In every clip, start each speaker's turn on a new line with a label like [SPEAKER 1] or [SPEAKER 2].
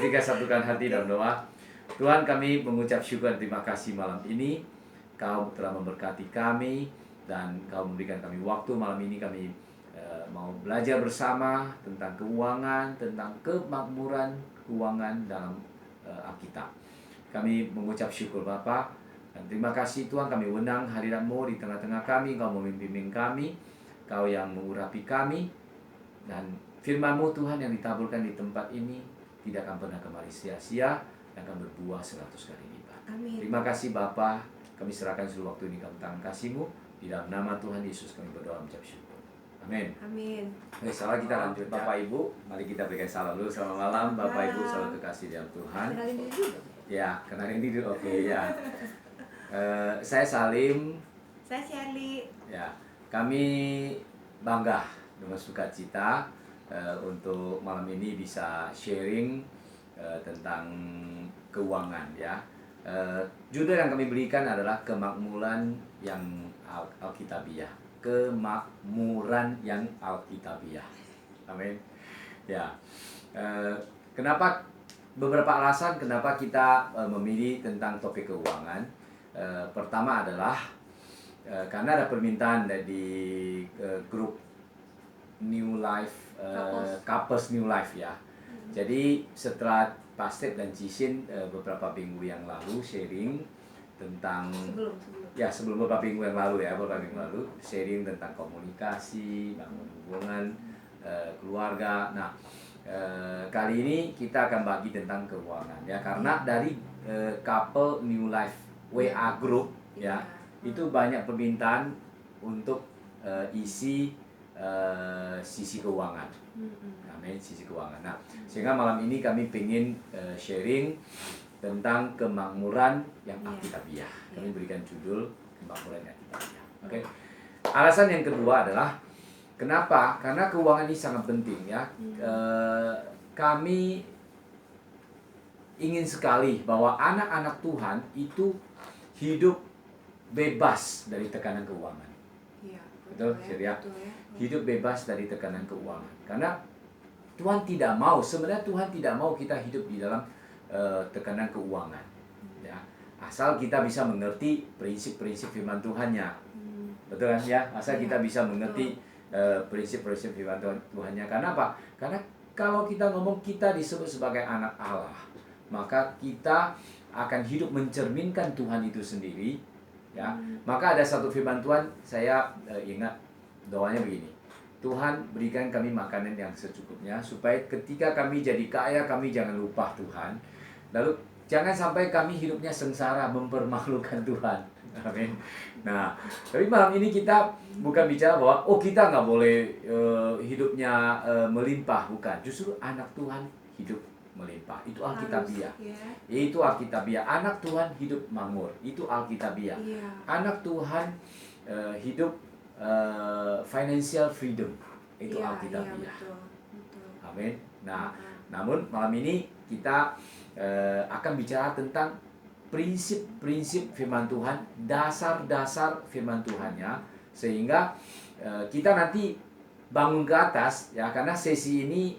[SPEAKER 1] kita satukan hati dalam doa. Tuhan, kami mengucap syukur dan terima kasih malam ini. Kau telah memberkati kami dan Kau memberikan kami waktu malam ini. Kami mau belajar bersama tentang keuangan, tentang kemakmuran keuangan dalam Alkitab. Kami mengucap syukur Bapa dan terima kasih Tuhan, kami wenang hadirat-Mu di tengah-tengah kami. Kau memimpin kami, Kau yang mengurapi kami, dan firman-Mu Tuhan yang ditaburkan di tempat ini tidak akan pernah kembali sia-sia dan akan berbuah 100 kali lipat.
[SPEAKER 2] Amin.
[SPEAKER 1] Terima kasih Bapa, kami serahkan seluruh waktu ini ke tangan kasih-Mu. Di dalam nama Tuhan Yesus kami berdoa mengucap syukur. Amin.
[SPEAKER 2] Amin.
[SPEAKER 1] Oke, salam kita lanjut. Bapak Ibu, mari kita berikan salam dulu. Selamat malam Bapak Ibu, salam terkasih dalam Tuhan.
[SPEAKER 2] Kenalin diri dulu.
[SPEAKER 1] Ya, kenalin diri dulu. Oke, ya. Saya Salim.
[SPEAKER 2] Saya Shirley.
[SPEAKER 1] Ya, kami bangga dengan sukacita untuk malam ini bisa sharing tentang keuangan ya. Judul yang kami berikan adalah kemakmuran yang Alkitabiah. Kemakmuran yang Alkitabiah. Amin. Ya. Kenapa beberapa alasan kenapa kita memilih tentang topik keuangan. Pertama adalah karena ada permintaan dari grup New Life, Couples New Life ya. Jadi setelah Pastor dan Cisin beberapa minggu yang lalu sharing tentang sebelum beberapa minggu yang lalu sharing tentang komunikasi, bangun hubungan keluarga. Nah, kali ini kita akan bagi tentang keuangan ya, karena dari Couple New Life WA group ya, itu banyak permintaan untuk isi sisi keuangan. Amin, sisi keuangan. Nah, sehingga malam ini kami ingin sharing tentang kemakmuran yang Alkitabiah. Kami berikan judul kemakmuran yang Alkitabiah. Oke. Alasan yang kedua adalah kenapa? Karena keuangan ini sangat penting ya. Kami ingin sekali bahwa anak-anak Tuhan itu hidup bebas dari tekanan keuangan.
[SPEAKER 2] Iya,
[SPEAKER 1] Betul, ya?
[SPEAKER 2] Betul ya.
[SPEAKER 1] Hidup bebas dari tekanan keuangan. Karena Tuhan tidak mau, sebenarnya Tuhan tidak mau kita hidup di dalam tekanan keuangan. Ya, asal kita bisa mengerti prinsip-prinsip firman Tuhan-Nya. Betul kan ya? Asal kita bisa mengerti prinsip-prinsip firman Tuhan-Nya. Karena apa? Karena kalau kita ngomong kita disebut sebagai anak Allah, maka kita akan hidup mencerminkan Tuhan itu sendiri. Ya, maka ada satu firman Tuhan, saya ingat doanya begini. Tuhan, berikan kami makanan yang secukupnya, supaya ketika kami jadi kaya, kami jangan lupa Tuhan. Lalu jangan sampai kami hidupnya sengsara mempermalukan Tuhan. Amin. Nah, tapi malam ini kita bukan bicara bahwa kita nggak boleh hidupnya melimpah, bukan. Justru anak Tuhan hidup melimpah. Itu Alkitabiah. Itu Alkitabiah. Anak Tuhan hidup makmur. Itu Alkitabiah. Anak Tuhan hidup financial freedom. Itu Alkitabiah. Amin. Nah, namun malam ini kita akan bicara tentang prinsip-prinsip firman Tuhan, dasar-dasar firman Tuhannya, sehingga kita nanti bangun ke atas ya, karena sesi ini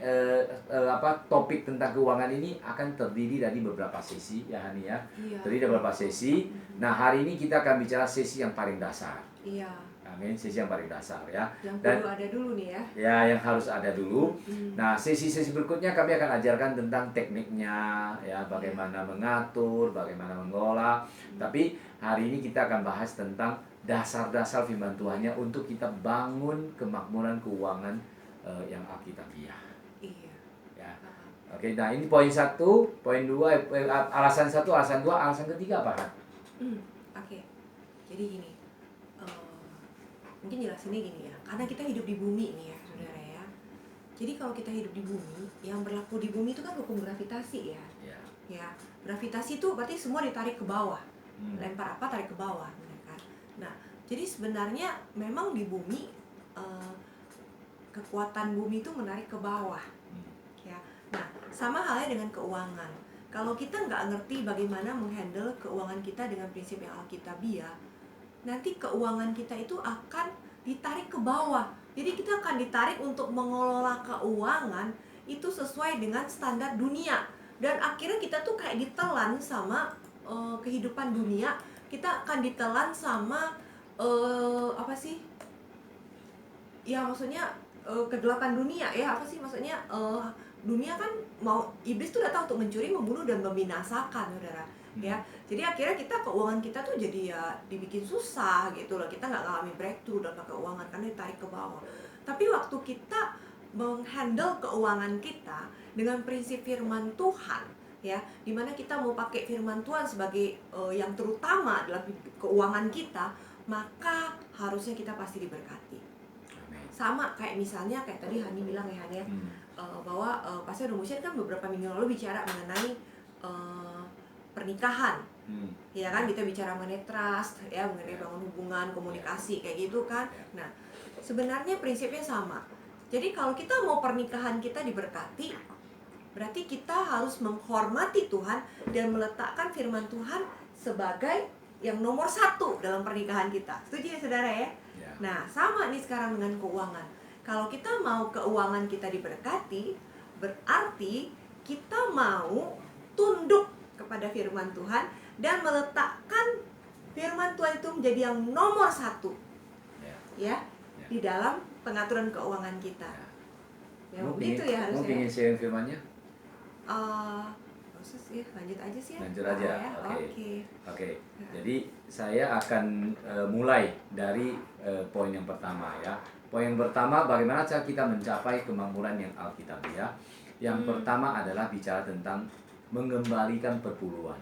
[SPEAKER 1] topik tentang keuangan ini akan terdiri dari beberapa sesi ya Hani ya. Terdiri dari beberapa sesi. Nah, hari ini kita akan bicara sesi yang paling dasar.
[SPEAKER 2] Iya.
[SPEAKER 1] Amin, sesi yang paling dasar ya.
[SPEAKER 2] Yang perlu ada dulu nih ya.
[SPEAKER 1] Ya, yang harus ada dulu. Nah, sesi-sesi berikutnya kami akan ajarkan tentang tekniknya ya, bagaimana mengatur, bagaimana mengelola. Tapi hari ini kita akan bahas tentang dasar-dasar firman Tuhannya untuk kita bangun kemakmuran keuangan yang Alkitabiah.
[SPEAKER 2] Iya.
[SPEAKER 1] Ya. Oke, nah ini poin 1, poin 2, alasan 1, alasan 2, alasan ketiga apa kan?
[SPEAKER 2] Oke. Jadi gini. Mungkin jelasinnya gini ya. Karena kita hidup di bumi nih ya, saudara ya. Jadi kalau kita hidup di bumi, yang berlaku di bumi itu kan hukum gravitasi ya. Ya, gravitasi itu berarti semua ditarik ke bawah. Lempar apa tarik ke bawah. Nah, jadi sebenarnya memang di bumi kekuatan bumi itu menarik ke bawah, ya. Nah, sama halnya dengan keuangan. Kalau kita nggak ngerti bagaimana menghandle keuangan kita dengan prinsip yang Alkitabiah, nanti keuangan kita itu akan ditarik ke bawah. Jadi kita akan ditarik untuk mengelola keuangan itu sesuai dengan standar dunia. Dan akhirnya kita tuh kayak ditelan sama kehidupan dunia. Kita akan ditelan sama apa sih? Ya maksudnya kegelapan dunia ya, apa sih maksudnya, dunia kan mau, iblis tuh datang untuk mencuri, membunuh dan membinasakan, saudara. Ya, jadi akhirnya keuangan kita tuh jadi ya dibikin susah gitu loh. Kita nggak ngalamin breakthrough dalam keuangan karena ditarik ke bawah. Tapi waktu kita menghandle keuangan kita dengan prinsip firman Tuhan, ya, dimana kita mau pakai firman Tuhan sebagai yang terutama dalam keuangan kita, maka harusnya kita pasti diberkati. Sama kayak misalnya kayak tadi Hani bilang ya, Han ya, bahwa Pastor Rumusyan kan beberapa minggu lalu bicara mengenai pernikahan, ya kan, kita bicara mengenai trust, ya, mengenai bangun hubungan, komunikasi kayak gitu kan. Nah, sebenarnya prinsipnya sama. Jadi kalau kita mau pernikahan kita diberkati, berarti kita harus menghormati Tuhan dan meletakkan firman Tuhan sebagai yang nomor 1 dalam pernikahan kita. Setuju ya saudara ya? Nah, sama nih sekarang dengan keuangan. Kalau kita mau keuangan kita diberkati, berarti kita mau tunduk kepada firman Tuhan dan meletakkan firman Tuhan itu menjadi yang nomor 1, ya, di dalam pengaturan keuangan kita. Ya, begitu ya harusnya.
[SPEAKER 1] Mau ingin sharing firmannya?
[SPEAKER 2] Proses ya, lanjut aja sih ya.
[SPEAKER 1] Lanjut aja.
[SPEAKER 2] Ya.
[SPEAKER 1] Oke. Jadi saya akan mulai dari poin yang pertama ya. Poin yang pertama, bagaimana cara kita mencapai kemakmuran yang alkitabiah. Yang pertama adalah bicara tentang mengembalikan perpuluhan.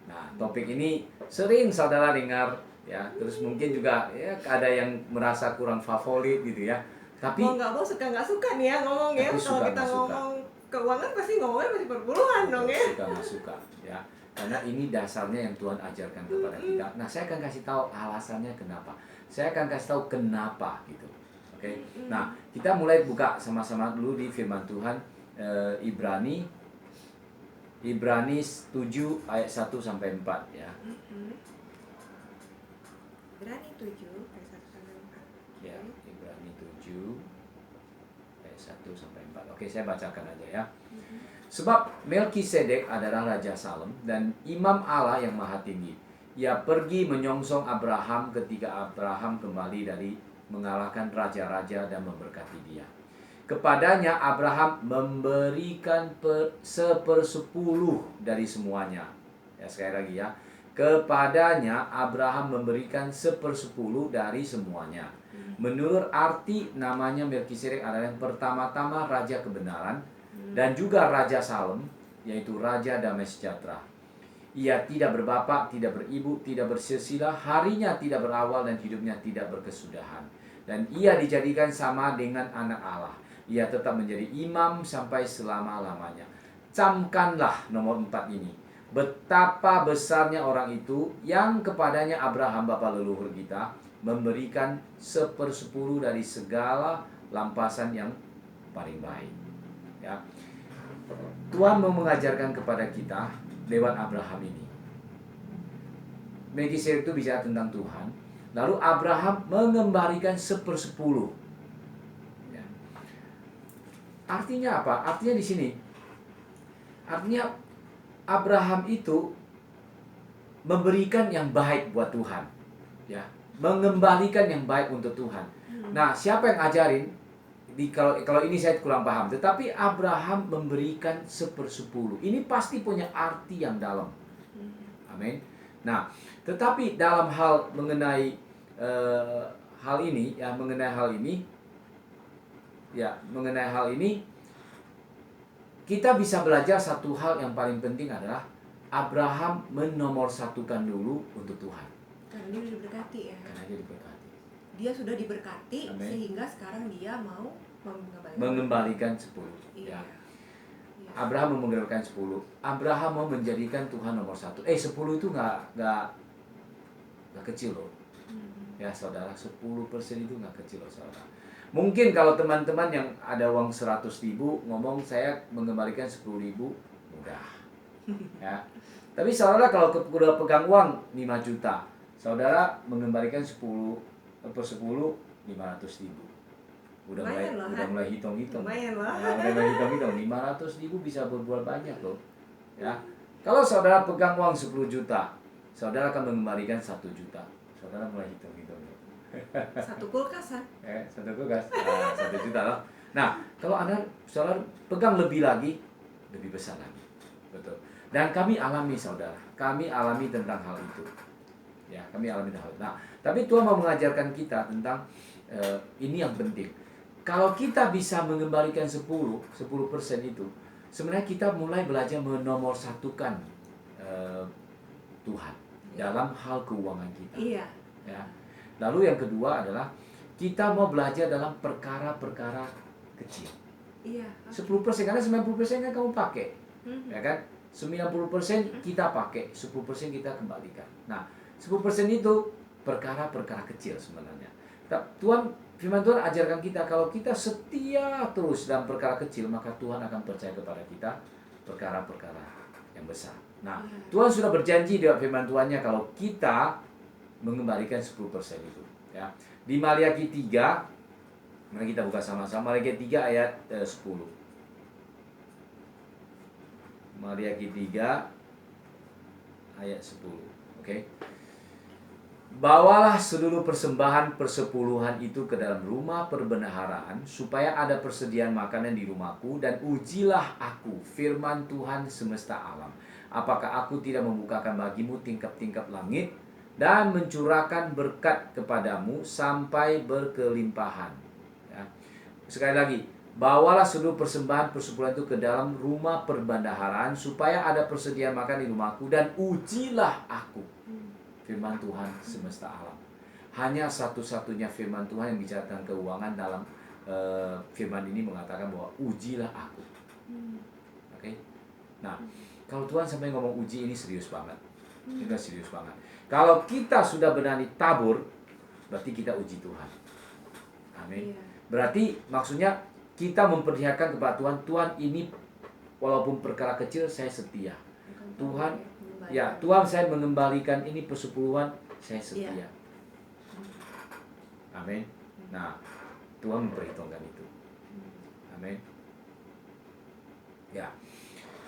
[SPEAKER 1] Nah, topik ini sering saudara dengar ya. Terus mungkin juga ya ada yang merasa kurang favorit gitu ya. Tapi
[SPEAKER 2] mau nggak suka nih ya ngomong ya. Kalau kita ngomong keuangan pasti ngomongnya masih perpuluhan dong ya.
[SPEAKER 1] Suka ya. Karena ini dasarnya yang Tuhan ajarkan kepada kita. Nah, saya akan kasih tahu alasannya kenapa. Saya akan kasih tahu kenapa gitu. Oke. Nah, kita mulai buka sama-sama dulu di firman Tuhan, Ibrani 7 ayat 1 sampai 4 ya.
[SPEAKER 2] Ibrani 7 ayat 1 sampai 4.
[SPEAKER 1] Ya, Ibrani 7 ayat 1 sampai 4. Oke, saya bacakan aja ya. Sebab Melkisedek adalah Raja Salem dan Imam Allah yang Maha Tinggi. Ia pergi menyongsong Abraham ketika Abraham kembali dari mengalahkan raja-raja dan memberkati dia. Kepadanya Abraham memberikan 1/10 dari semuanya. Ya, sekali lagi ya. Kepadanya Abraham memberikan 1/10 dari semuanya. Menurut arti namanya Melkisedek adalah yang pertama-tama Raja Kebenaran dan juga Raja Salem, yaitu Raja Damai Sejahtera. Ia tidak berbapak, tidak beribu, tidak bersilsilah, harinya tidak berawal dan hidupnya tidak berkesudahan. Dan ia dijadikan sama dengan anak Allah. Ia tetap menjadi imam sampai selama-lamanya. Camkanlah nomor 4 ini. Betapa besarnya orang itu yang kepadanya Abraham bapa leluhur kita memberikan 1/10 dari segala lampasan yang paling baik. Ya. Tuhan mau mengajarkan kepada kita lewat Abraham ini. Melkisedek itu bicara tentang Tuhan. Lalu Abraham mengembalikan 1/10. Ya. Artinya apa? Artinya di sini. Artinya Abraham itu memberikan yang baik buat Tuhan. Ya, mengembalikan yang baik untuk Tuhan. Nah, siapa yang ngajarin? Kalau ini saya kurang paham, tetapi Abraham memberikan 1/10. Ini pasti punya arti yang dalam. Amin. Nah, tetapi dalam hal mengenai hal ini, kita bisa belajar satu hal yang paling penting adalah Abraham menomorsatukan dulu untuk Tuhan.
[SPEAKER 2] Karena dia diberkati ya.
[SPEAKER 1] Karena dia diberkati.
[SPEAKER 2] Dia sudah diberkati. Amen. Sehingga sekarang dia mau
[SPEAKER 1] mengembalikan 10.
[SPEAKER 2] Iya.
[SPEAKER 1] Ya. Abraham mau mengembalikan 10. Abraham mau menjadikan Tuhan nomor 1. 10 itu nggak kecil loh. Ya saudara, 10% itu nggak kecil loh saudara. Mungkin kalau teman-teman yang ada uang 100.000 ngomong saya mengembalikan 10.000, mudah. Ya. Tapi saudara kalau udah pegang uang 5 juta, saudara mengembalikan 10/10 500.000. udah mulai hitung-hitung.
[SPEAKER 2] Lumayan lah.
[SPEAKER 1] Udah mulai hitung-hitung, 500.000 bisa berbuat banyak loh. Ya. Kalau saudara pegang uang 10 juta, saudara akan mengembalikan 1 juta. Saudara mulai hitung-hitung.
[SPEAKER 2] Satu kulkas kan?
[SPEAKER 1] Satu kulkas, 1 juta loh. Nah, kalau saudara pegang lebih lagi, lebih besar lagi. Betul. Dan kami alami saudara, kami alami tentang hal itu. Ya, kami alami hal itu. Nah, tapi Tuhan mau mengajarkan kita tentang ini yang penting. Kalau kita bisa mengembalikan 10% itu, sebenarnya kita mulai belajar menomorsatukan Tuhan dalam hal keuangan kita.
[SPEAKER 2] Iya.
[SPEAKER 1] Ya. Lalu yang kedua adalah kita mau belajar dalam perkara-perkara kecil.
[SPEAKER 2] Iya.
[SPEAKER 1] 10% karena 90% kan kamu pakai. Ya kan? 90% kita pakai, 10% kita kembalikan. Nah, 10% itu perkara-perkara kecil sebenarnya. Firman Tuhan ajarkan kita kalau kita setia terus dalam perkara kecil, maka Tuhan akan percaya kepada kita perkara-perkara yang besar. Nah, Tuhan sudah berjanji dalam firman Tuhannya kalau kita mengembalikan 10% itu. Ya. Di Maliaki 3, mari kita buka sama-sama, Maliaki 3 ayat 10. Maliaki 3 ayat 10. Oke. Bawalah seluruh persembahan persepuluhan itu ke dalam rumah perbendaharaan, supaya ada persediaan makanan di rumahku, dan ujilah aku, firman Tuhan semesta alam. Apakah aku tidak membukakan bagimu tingkap-tingkap langit, dan mencurahkan berkat kepadamu sampai berkelimpahan. Ya. Sekali lagi, bawalah seluruh persembahan persepuluhan itu ke dalam rumah perbendaharaan, supaya ada persediaan makan di rumahku, dan ujilah aku, firman Tuhan semesta alam. Hanya satu-satunya firman Tuhan yang bicara tentang keuangan dalam firman ini mengatakan bahwa ujilah aku. Oke? Nah, kalau Tuhan sampai ngomong uji, ini serius banget. Ini serius banget. Kalau kita sudah berani tabur, berarti kita uji Tuhan. Amin. Berarti maksudnya kita memperlihatkan kepada Tuhan, Tuhan ini walaupun perkara kecil saya setia. Tuhan, ya Tuhan, saya mengembalikan ini persepuluhan, saya setia. Amin. Nah, Tuhan memperhitungkan itu. Amin. Ya.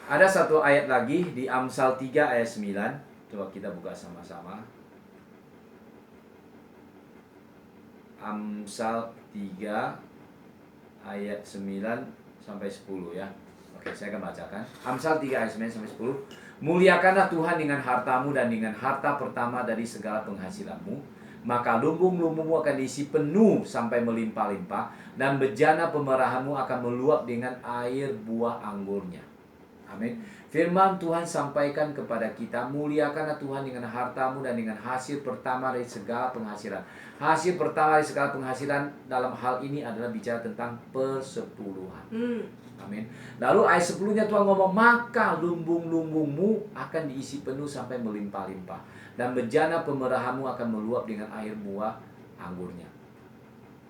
[SPEAKER 1] Ada satu ayat lagi di Amsal 3 ayat 9. Coba kita buka sama-sama. Amsal 3 ayat 9 sampai 10 ya. Oke, saya akan bacakan. Amsal 3 ayat 9 sampai 10. Muliakanlah Tuhan dengan hartamu dan dengan harta pertama dari segala penghasilanmu, maka lumbung-lumbungmu akan diisi penuh sampai melimpah-limpah, dan bejana pemerahanmu akan meluap dengan air buah anggurnya. Amin. Firman Tuhan sampaikan kepada kita, muliakanlah Tuhan dengan hartamu dan dengan hasil pertama dari segala penghasilan. Hasil pertama dari segala penghasilan dalam hal ini adalah bicara tentang persepuluhan. Amin. Lalu ayat 10-nya Tuhan ngomong, maka lumbung-lumbungmu akan diisi penuh sampai melimpah-limpah, dan bejana pemerahanmu akan meluap dengan air buah anggurnya.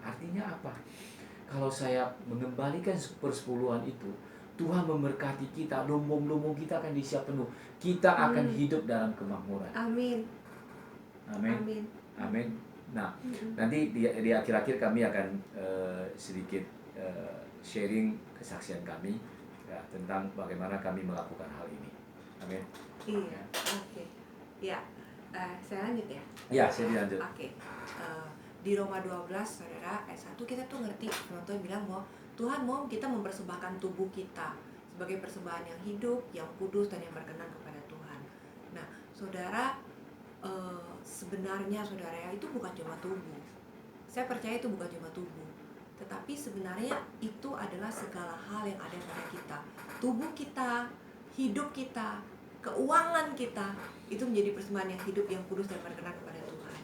[SPEAKER 1] Artinya apa? Kalau saya mengembalikan persepuluhan itu, Tuhan memberkati kita, lumbung-lumbung kita akan diisi penuh. Kita akan hidup dalam kemakmuran.
[SPEAKER 2] Amin.
[SPEAKER 1] Amin.
[SPEAKER 2] Amin.
[SPEAKER 1] Amin. Nah, nanti di akhir-akhir kami akan sedikit sharing kesaksian kami ya, tentang bagaimana kami melakukan hal ini. Amin.
[SPEAKER 2] Iya. Oke. Ya. Saya lanjut ya.
[SPEAKER 1] Ya, saya lanjut.
[SPEAKER 2] Oke. Di Roma 12 saudara ayat 1 kita tuh ngerti, Tuhan bilang bahwa Tuhan mau kita mempersembahkan tubuh kita sebagai persembahan yang hidup, yang kudus, dan yang berkenan kepada Tuhan. Nah, saudara, sebenarnya saudara ya, itu bukan cuma tubuh. Saya percaya itu bukan cuma tubuh, tetapi sebenarnya itu adalah segala hal yang ada pada kita. Tubuh kita, hidup kita, keuangan kita, itu menjadi persembahan yang hidup, yang kudus, dan berkenan kepada Tuhan.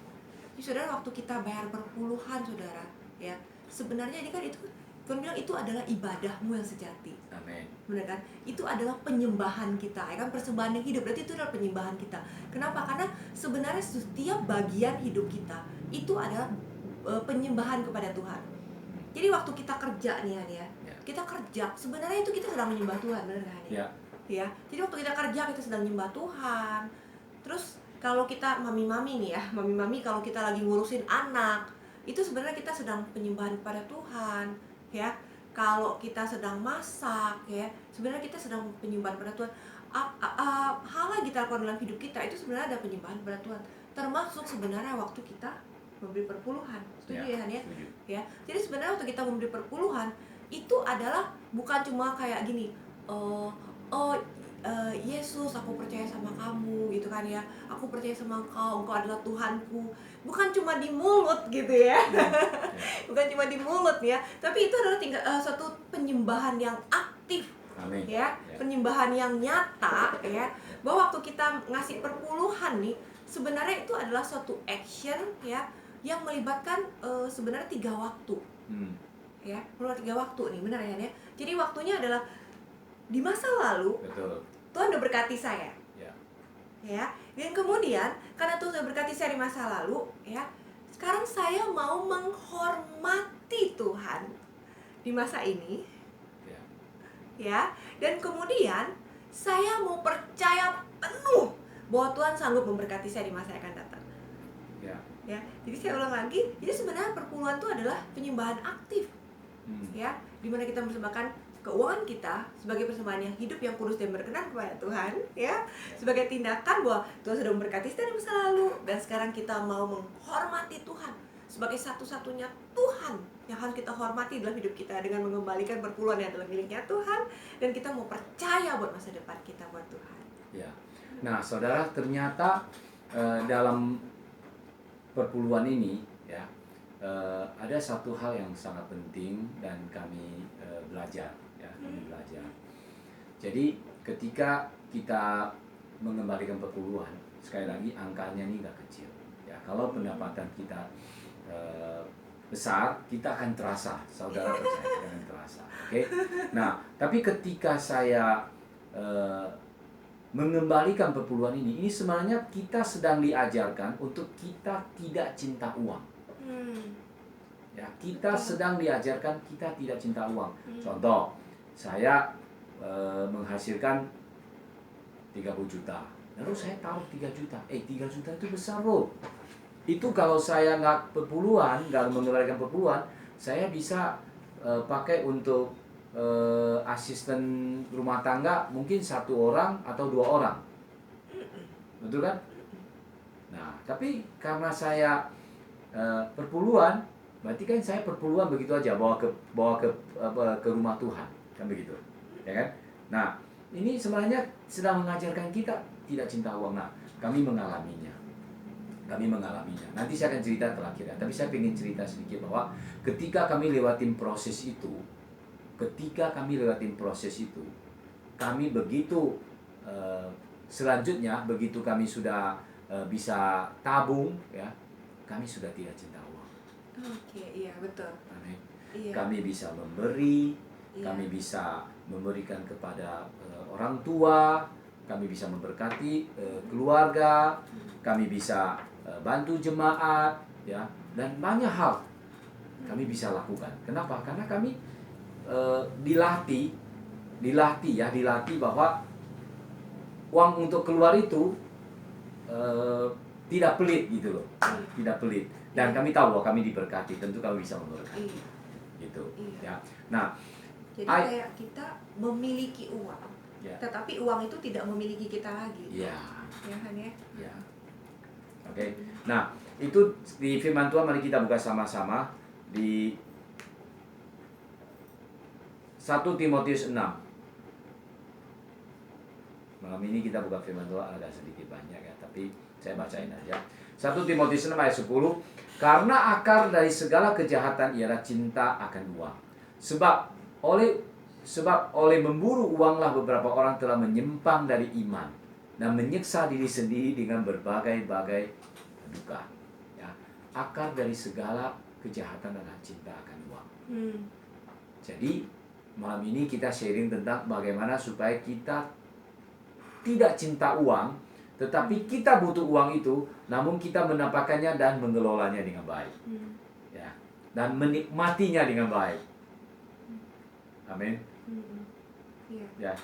[SPEAKER 2] Jadi saudara, waktu kita bayar perpuluhan saudara, ya sebenarnya ini kan itu Tuhan bilang itu adalah ibadahmu yang sejati.
[SPEAKER 1] Amin.
[SPEAKER 2] Benar kan? Itu adalah penyembahan kita. Ya kan, persembahan yang hidup berarti itu adalah penyembahan kita. Kenapa? Karena sebenarnya setiap bagian hidup kita itu adalah penyembahan kepada Tuhan. Jadi waktu kita kerja nih ya. Kita kerja, sebenarnya itu kita sedang menyembah Tuhan, benar kan? Ya. Jadi waktu kita kerja kita sedang menyembah Tuhan. Terus kalau kita mami-mami nih ya, mami-mami kalau kita lagi ngurusin anak, itu sebenarnya kita sedang penyembahan kepada Tuhan, ya. Kalau kita sedang masak, ya, sebenarnya kita sedang penyembahan kepada Tuhan. Hal yang kita lakukan dalam hidup kita itu sebenarnya ada penyembahan kepada Tuhan. Termasuk sebenarnya waktu kita memberi perpuluhan. Setuju ya, Han ya? Ya. Jadi sebenarnya waktu kita memberi perpuluhan itu adalah bukan cuma kayak gini, Yesus, aku percaya sama kamu gitu kan ya, aku percaya sama engkau adalah Tuhanku. Bukan cuma di mulut gitu ya. Bukan cuma di mulut ya, tapi itu adalah suatu penyembahan yang aktif.
[SPEAKER 1] Amin.
[SPEAKER 2] Ya, penyembahan yang nyata ya, bahwa waktu kita ngasih perpuluhan nih, sebenarnya itu adalah suatu action ya yang melibatkan sebenarnya 3 waktu. Ya, perlu 3 waktu nih, benar ya? Jadi waktunya adalah di masa lalu.
[SPEAKER 1] Betul.
[SPEAKER 2] Tuhan udah berkati saya. Ya. Dan kemudian karena Tuhan udah berkati saya di masa lalu, ya. Sekarang saya mau menghormati Tuhan di masa ini. Ya. Dan kemudian saya mau percaya penuh bahwa Tuhan sanggup memberkati saya di masa yang akan datang. Ya. Jadi saya ulang lagi, jadi sebenarnya perpuluhan itu adalah penyembahan aktif. Ya, dimana kita mempersembahkan keuangan kita sebagai persembahan yang hidup, yang kudus dan berkenan kepada Tuhan, ya, sebagai tindakan bahwa Tuhan sudah memberkati kita di masa lalu, dan sekarang kita mau menghormati Tuhan sebagai satu-satunya Tuhan yang harus kita hormati dalam hidup kita, dengan mengembalikan perpuluhan yang adalah miliknya Tuhan, dan kita mau percaya buat masa depan kita buat Tuhan.
[SPEAKER 1] Ya. Nah, saudara, ternyata dalam perpuluhan ini ya, ada satu hal yang sangat penting dan kami belajar ya, kami belajar. Jadi ketika kita mengembalikan perpuluhan, sekali lagi angkanya ini nggak kecil ya. Kalau pendapatan kita besar, kita akan terasa, saudara percaya, akan terasa. Oke. Nah, tapi ketika saya mengembalikan perpuluhan ini sebenarnya kita sedang diajarkan untuk kita tidak cinta uang. Ya, kita sedang diajarkan kita tidak cinta uang. Contoh, saya menghasilkan 30 juta. Lalu saya taruh 3 juta. 3 juta itu besar loh. Itu kalau saya nggak perpuluhan, nggak mengembalikan perpuluhan, saya bisa pakai untuk asisten rumah tangga mungkin 1 orang atau 2 orang. Betul kan? Nah, tapi karena saya perpuluhan, berarti kan saya perpuluhan begitu aja bawa ke rumah Tuhan, kan begitu, ya kan? Nah, ini sebenarnya sedang mengajarkan kita tidak cinta uang. Nah, kami mengalaminya. Nanti saya akan cerita terakhir ya. Tapi saya ingin cerita sedikit bahwa ketika kami lewatin proses itu, kami begitu selanjutnya begitu kami sudah bisa tabung ya, kami sudah tidak cinta uang.
[SPEAKER 2] Oke, iya betul.
[SPEAKER 1] Amin.
[SPEAKER 2] Iya.
[SPEAKER 1] Kami bisa memberi, kami bisa memberikan kepada orang tua, kami bisa memberkati keluarga, kami bisa bantu jemaat, ya, dan banyak hal kami bisa lakukan. Kenapa? Karena kami dilatih bahwa uang untuk keluar itu tidak pelit gitu loh, tidak pelit. Dan kami tahu bahwa kami diberkati, tentu kami bisa memberkati, gitu. Ya. Nah,
[SPEAKER 2] jadi kayak kita memiliki uang,
[SPEAKER 1] ya,
[SPEAKER 2] tetapi uang itu tidak memiliki kita lagi.
[SPEAKER 1] Ya.
[SPEAKER 2] Ya kan ya?
[SPEAKER 1] Ya. Oke. Nah, itu di firman Tuhan, mari kita buka sama-sama di 1 Timotius 6. Malam ini kita buka firman Tuhan agak sedikit banyak ya, tapi saya bacain aja. 1 Timotius 6 ayat 10. Karena akar dari segala kejahatan ialah cinta akan uang. Sebab oleh memburu uanglah beberapa orang telah menyimpang dari iman dan menyiksa diri sendiri dengan berbagai-bagai duka. Ya, akar dari segala kejahatan adalah cinta akan uang. Jadi malam ini kita sharing tentang bagaimana supaya kita tidak cinta uang, tetapi kita butuh uang itu, namun kita mendapatkannya dan mengelolanya dengan baik, ya, dan menikmatinya dengan baik. Amin.
[SPEAKER 2] Iya.
[SPEAKER 1] Ya.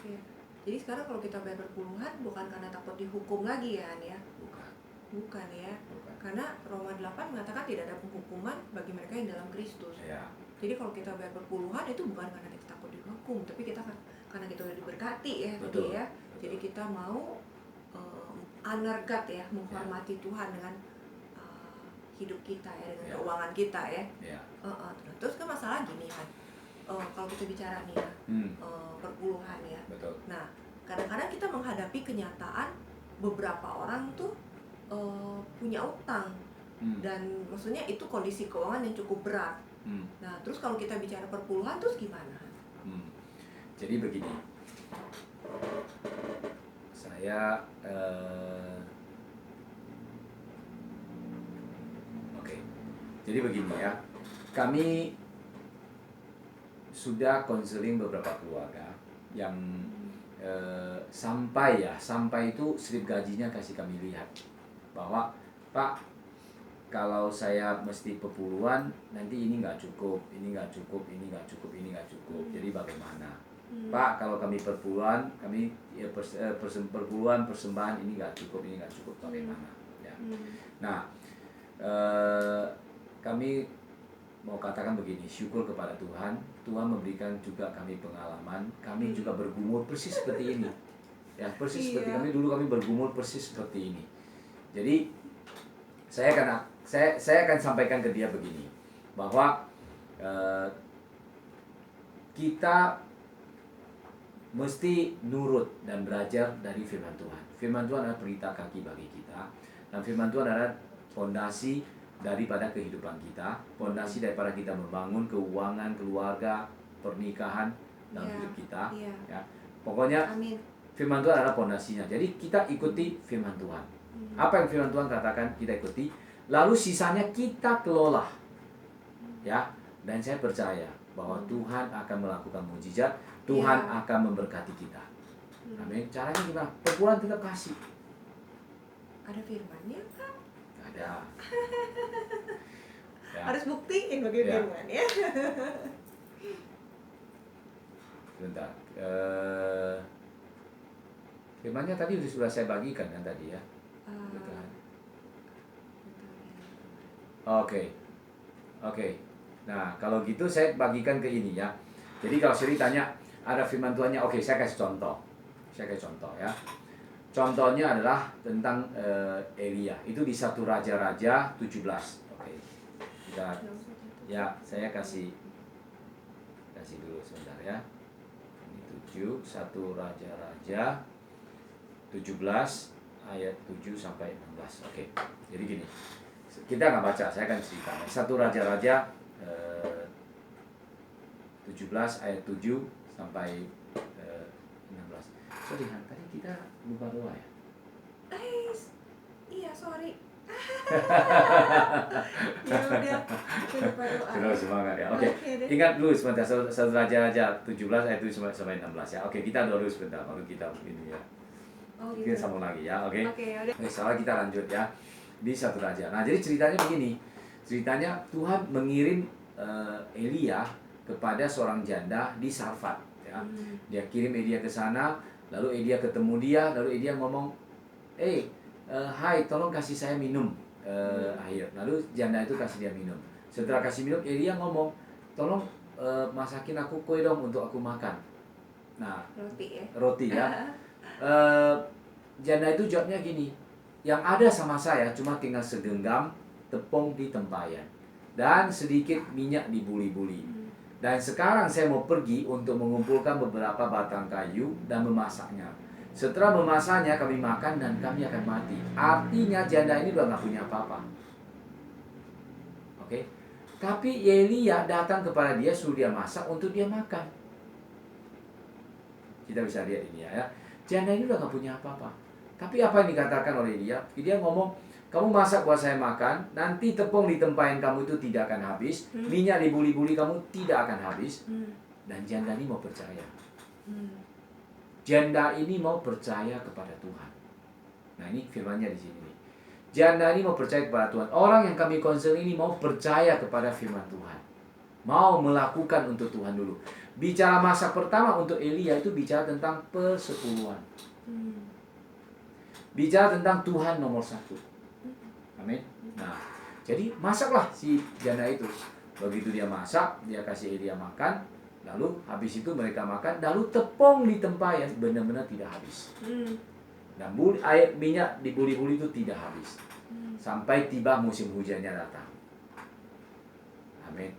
[SPEAKER 2] Iya. Jadi sekarang kalau kita bayar perpuluhan bukan karena takut dihukum lagi ya, An ya?
[SPEAKER 1] Bukan.
[SPEAKER 2] Bukan ya.
[SPEAKER 1] Bukan.
[SPEAKER 2] Karena Roma 8 mengatakan tidak ada penghukuman bagi mereka yang dalam Kristus.
[SPEAKER 1] Ya.
[SPEAKER 2] Jadi kalau kita bayar perpuluhan itu bukan karena kita takut dihukum, tapi kita karena kita udah diberkati ya tadi
[SPEAKER 1] Betul.
[SPEAKER 2] ya.
[SPEAKER 1] Betul.
[SPEAKER 2] Jadi kita mau honor God ya, menghormati Tuhan dengan hidup kita ya, dengan keuangan kita ya. Terus kan masalah gini kan, kalau kita bicara nih ya, perpuluhan ya.
[SPEAKER 1] Betul.
[SPEAKER 2] Nah, kadang-kadang kita menghadapi kenyataan beberapa orang tuh punya utang, dan maksudnya itu kondisi keuangan yang cukup berat. Nah, terus kalau kita bicara perpuluhan terus gimana?
[SPEAKER 1] Jadi begini, saya jadi begini ya, kami sudah konseling beberapa keluarga yang sampai itu slip gajinya kasih kami lihat bahwa Pak, kalau saya mesti perpuluhan nanti ini nggak cukup, ini nggak cukup, ini nggak cukup, ini nggak cukup. Jadi bagaimana? Pak, kalau kami perpuluhan, kami ya perpuluhan persembahan ini nggak cukup, ini nggak cukup, bagaimana? Ya. Nah, kami mau katakan begini, syukur kepada Tuhan, Tuhan memberikan juga kami pengalaman, kami juga bergumul persis seperti ini, ya persis seperti kami dulu, kami bergumul persis seperti ini. Jadi saya akan sampaikan ke dia begini, bahwa kita mesti nurut dan belajar dari firman Tuhan. Firman Tuhan adalah pelita kaki bagi kita, dan firman Tuhan adalah fondasi daripada kehidupan kita, fondasi daripada kita membangun keuangan keluarga, pernikahan dalam hidup kita. Ya. Pokoknya firman Tuhan adalah fondasinya. Jadi kita ikuti firman Tuhan. Apa yang firman Tuhan katakan kita ikuti, lalu sisanya kita kelola. Ya, dan saya percaya bahwa Tuhan akan melakukan mujizat, Tuhan akan memberkati kita. Amin. Caranya gimana? Perpuluhan tetap kasih.
[SPEAKER 2] Ada firmannya kan?
[SPEAKER 1] Ada. Ya.
[SPEAKER 2] Harus buktiin bagi firman ya.
[SPEAKER 1] Sebentar. Firmannya tadi sudah saya bagikan kan tadi ya. Oke. Nah, kalau gitu saya bagikan ke ini ya. Jadi kalau Siri tanya ada firman Tuhannya, oke, saya kasih contoh. Ya. Contohnya adalah tentang Elia. Itu di 1 Raja-Raja 17. Oke. Ya, saya kasih dulu sebentar ya. Ini 7, 1 Raja-Raja 17 ayat 7 sampai 16. Oke. Jadi gini. Kita nggak baca, saya akan cerita. 1 Raja-Raja 17 ayat 7 sampai 16. Sorry, tadi kita lupa doa ya?
[SPEAKER 2] Iya, sorry. Ya udah, lupa doa.
[SPEAKER 1] Terus semangat ya. Oke. Ingat dulu sebentar, 1 Raja-Raja 17 ayat 7 sampai 16 ya. Oke, kita dulu sebentar baru kita ini ya.
[SPEAKER 2] Gitu.
[SPEAKER 1] Kita sambung lagi ya, oke?
[SPEAKER 2] Oke, udah.
[SPEAKER 1] Sekarang kita lanjut ya. Di 1 Raja. Nah, jadi ceritanya begini. Ceritanya Tuhan mengirim Elia kepada seorang janda di Sarfat ya. Dia kirim Elia ke sana, lalu Elia ketemu dia, lalu Elia ngomong, hai, tolong kasih saya minum air. Lalu janda itu kasih dia minum. Setelah kasih minum, Elia ngomong, tolong masakin aku kue dong untuk aku makan. Nah, roti ya. Janda itu jawabnya gini, yang ada sama saya cuma tinggal segenggam tepung di tempayan dan sedikit minyak di buli-buli. Dan sekarang saya mau pergi untuk mengumpulkan beberapa batang kayu dan memasaknya. Setelah memasaknya kami makan dan kami akan mati. Artinya janda ini udah gak punya apa-apa. Oke? Tapi Elia datang kepada dia, suruh dia masak untuk dia makan. Kita bisa lihat ini ya. Janda ini udah gak punya apa-apa. Tapi apa yang dikatakan oleh dia? Dia ngomong, kamu masak buat saya makan, nanti tepung di tempayan kamu itu tidak akan habis, minyak di buli-buli kamu tidak akan habis, dan janda ini mau percaya. Janda ini mau percaya kepada Tuhan. Nah, ini firmannya di sini. Janda ini mau percaya kepada Tuhan. Orang yang kami konsul ini mau percaya kepada firman Tuhan. Mau melakukan untuk Tuhan dulu. Bicara masak pertama untuk Elia itu bicara tentang persepuluhan. Bicara tentang Tuhan nomor 1. Amin. Nah, jadi masaklah si janda itu. Begitu dia masak, dia kasih Elia makan, lalu habis itu mereka makan, lalu tepung di tempayan benar-benar tidak habis. Dan air minyak di buli-buli itu tidak habis. Sampai tiba musim hujannya datang. Amin.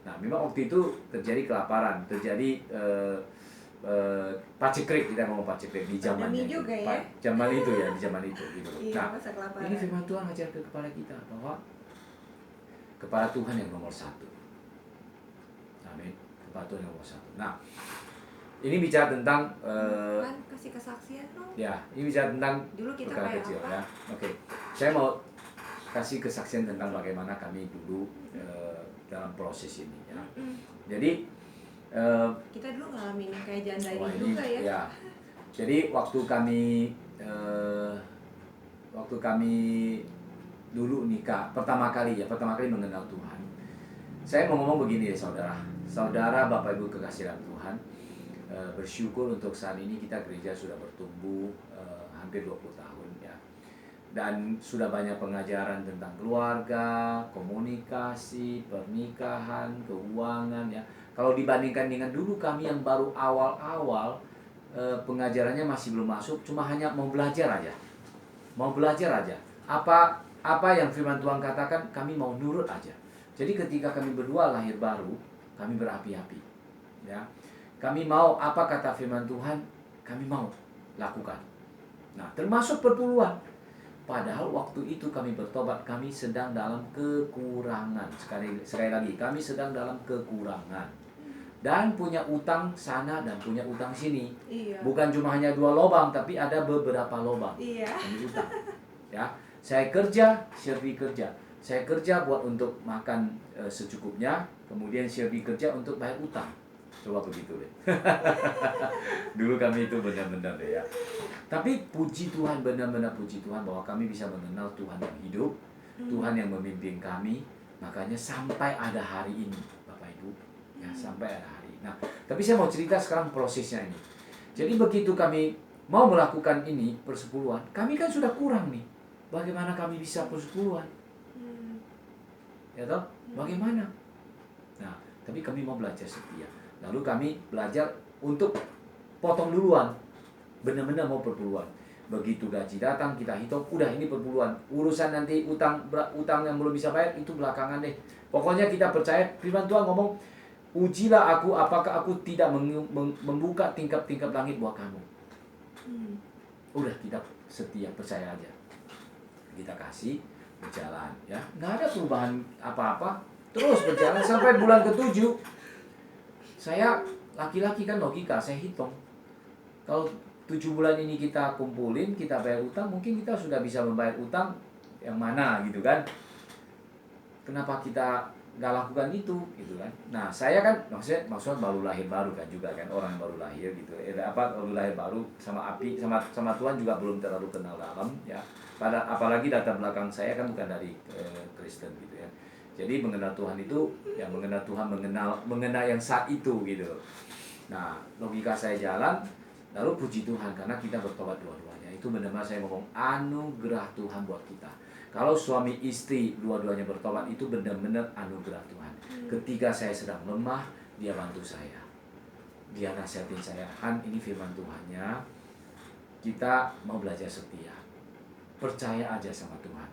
[SPEAKER 1] Nah, memang waktu itu terjadi kelaparan, terjadi paceklik, kita ngomong paceklik di zamannya itu.
[SPEAKER 2] Ya?
[SPEAKER 1] Zaman itu ya, di zaman itu gitu.
[SPEAKER 2] Iya,
[SPEAKER 1] nah, ini firman Tuhan ajar kepada kita bahwa kepada Tuhan yang nomor satu. Amin. Kepada Tuhan yang nomor satu. Nah, ini bicara tentang
[SPEAKER 2] kasih kesaksian dong.
[SPEAKER 1] Ya, ini bicara tentang
[SPEAKER 2] dulu kita
[SPEAKER 1] perkara kecil ya. Oke. Saya mau kasih kesaksian tentang bagaimana kami dulu dalam proses ini ya. Jadi
[SPEAKER 2] kita dulu ngalamin kayak janda ini
[SPEAKER 1] juga
[SPEAKER 2] ya.
[SPEAKER 1] Jadi waktu kami dulu nikah pertama kali mengenal Tuhan. Saya mau ngomong begini ya saudara, Bapak Ibu kekasih dalam Tuhan, bersyukur untuk saat ini kita gereja sudah bertumbuh hampir 20 tahun ya. Dan sudah banyak pengajaran tentang keluarga, komunikasi, pernikahan, keuangan ya. Kalau dibandingkan dengan dulu kami yang baru awal-awal, pengajarannya masih belum masuk, cuma hanya mau belajar aja. Apa yang firman Tuhan katakan, kami mau nurut aja. Jadi ketika kami berdua lahir baru, kami berapi-api. Ya. Kami mau apa kata firman Tuhan, kami mau lakukan. Nah, termasuk perpuluhan. Padahal waktu itu kami bertobat, kami sedang dalam kekurangan. Sekali lagi, kami sedang dalam kekurangan. Dan punya utang sana dan punya utang sini.
[SPEAKER 2] Iya.
[SPEAKER 1] Bukan cuma hanya 2 lubang, tapi ada beberapa lubang.
[SPEAKER 2] Iya.
[SPEAKER 1] Kami utang. Ya, saya kerja, Shelby kerja. Saya kerja buat untuk makan secukupnya, kemudian Shelby kerja untuk bayar utang. Coba begitu deh. Dulu kami itu benar-benar deh ya. Tapi puji Tuhan, benar-benar puji Tuhan bahwa kami bisa mengenal Tuhan yang hidup, Tuhan yang memimpin kami. Makanya sampai ada hari ini, Bapak Ibu, ya sampai ada hari. Nah, tapi saya mau cerita sekarang prosesnya ini. Jadi begitu kami mau melakukan ini persepuluhan, kami kan sudah kurang nih. Bagaimana kami bisa persepuluhan? Ya toh? Bagaimana? Nah, tapi kami mau belajar setia. Lalu kami belajar untuk potong duluan. Benar-benar mau perpuluhan. Begitu gaji datang, kita hitung, udah ini perpuluhan. Urusan nanti utang yang belum bisa bayar, itu belakangan deh. Pokoknya kita percaya, firman Tuhan ngomong, ujilah aku, apakah aku tidak membuka tingkap-tingkap langit buat kamu. Udah, kita setia, percaya aja. Kita kasih, berjalan ya, nggak ada perubahan apa-apa, terus berjalan sampai bulan ke-7. Saya laki-laki kan logika, saya hitung kalau 7 bulan ini kita kumpulin, kita bayar utang, mungkin kita sudah bisa membayar utang yang mana gitu kan. Kenapa kita nggak lakukan itu gitu kan. Nah, saya kan maksudnya baru lahir baru kan juga kan, orang yang baru lahir gitu. Baru lahir baru sama Tuhan juga belum terlalu kenal dalam ya. Apalagi latar belakang saya kan bukan dari Kristen gitu ya. Jadi mengenal Tuhan itu yang mengenal Tuhan mengenal yang saat itu gitu. Nah, logika saya jalan, lalu puji Tuhan karena kita bertobat dua-duanya. Itu benar-benar saya ngomong anugerah Tuhan buat kita. Kalau suami istri dua-duanya bertobat, itu benar-benar anugerah Tuhan. Ketika saya sedang lemah, dia bantu saya. Dia nasihatin saya, Han, ini firman Tuhannya. Kita mau belajar setia. Percaya aja sama Tuhan.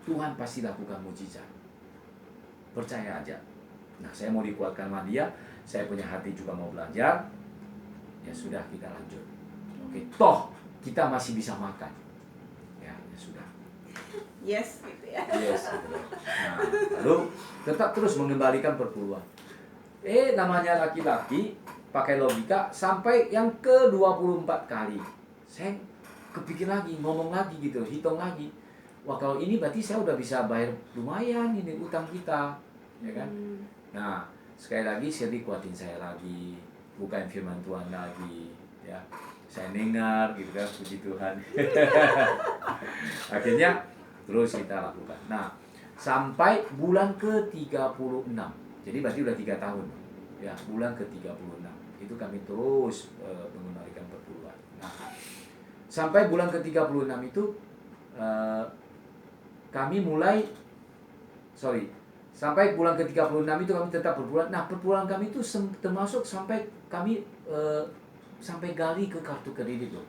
[SPEAKER 1] Tuhan pasti lakukan mujizat. Percaya aja. Nah, saya mau dikuatkan sama dia. Saya punya hati juga mau belajar. Ya sudah, kita lanjut. Oke, toh kita masih bisa makan. Ya sudah.
[SPEAKER 2] Yes, gitu ya.
[SPEAKER 1] Yes, gitu. Nah, lalu tetap terus mengembalikan perpuluhan. Namanya laki-laki pakai logika sampai yang ke-24 kali. Saya kepikir lagi, ngomong lagi gitu, hitung lagi. Wah, kalau ini berarti saya udah bisa bayar lumayan ini utang kita, ya kan? Nah, sekali lagi saya dikuatin saya lagi, bukain firman Tuhan lagi, ya. Saya dengar gitu kan, puji Tuhan. Akhirnya terus kita lakukan. Nah, sampai bulan ke-36. Jadi berarti udah 3 tahun. Ya, bulan ke-36. Itu kami terus mengembalikan perpuluhan. Nah, sampai bulan ke-36 itu kami mulai, sampai bulan ke-36 itu kami tetap perpuluhan. Nah, perpuluhan kami itu termasuk sampai kami sampai gali ke kartu kredit loh.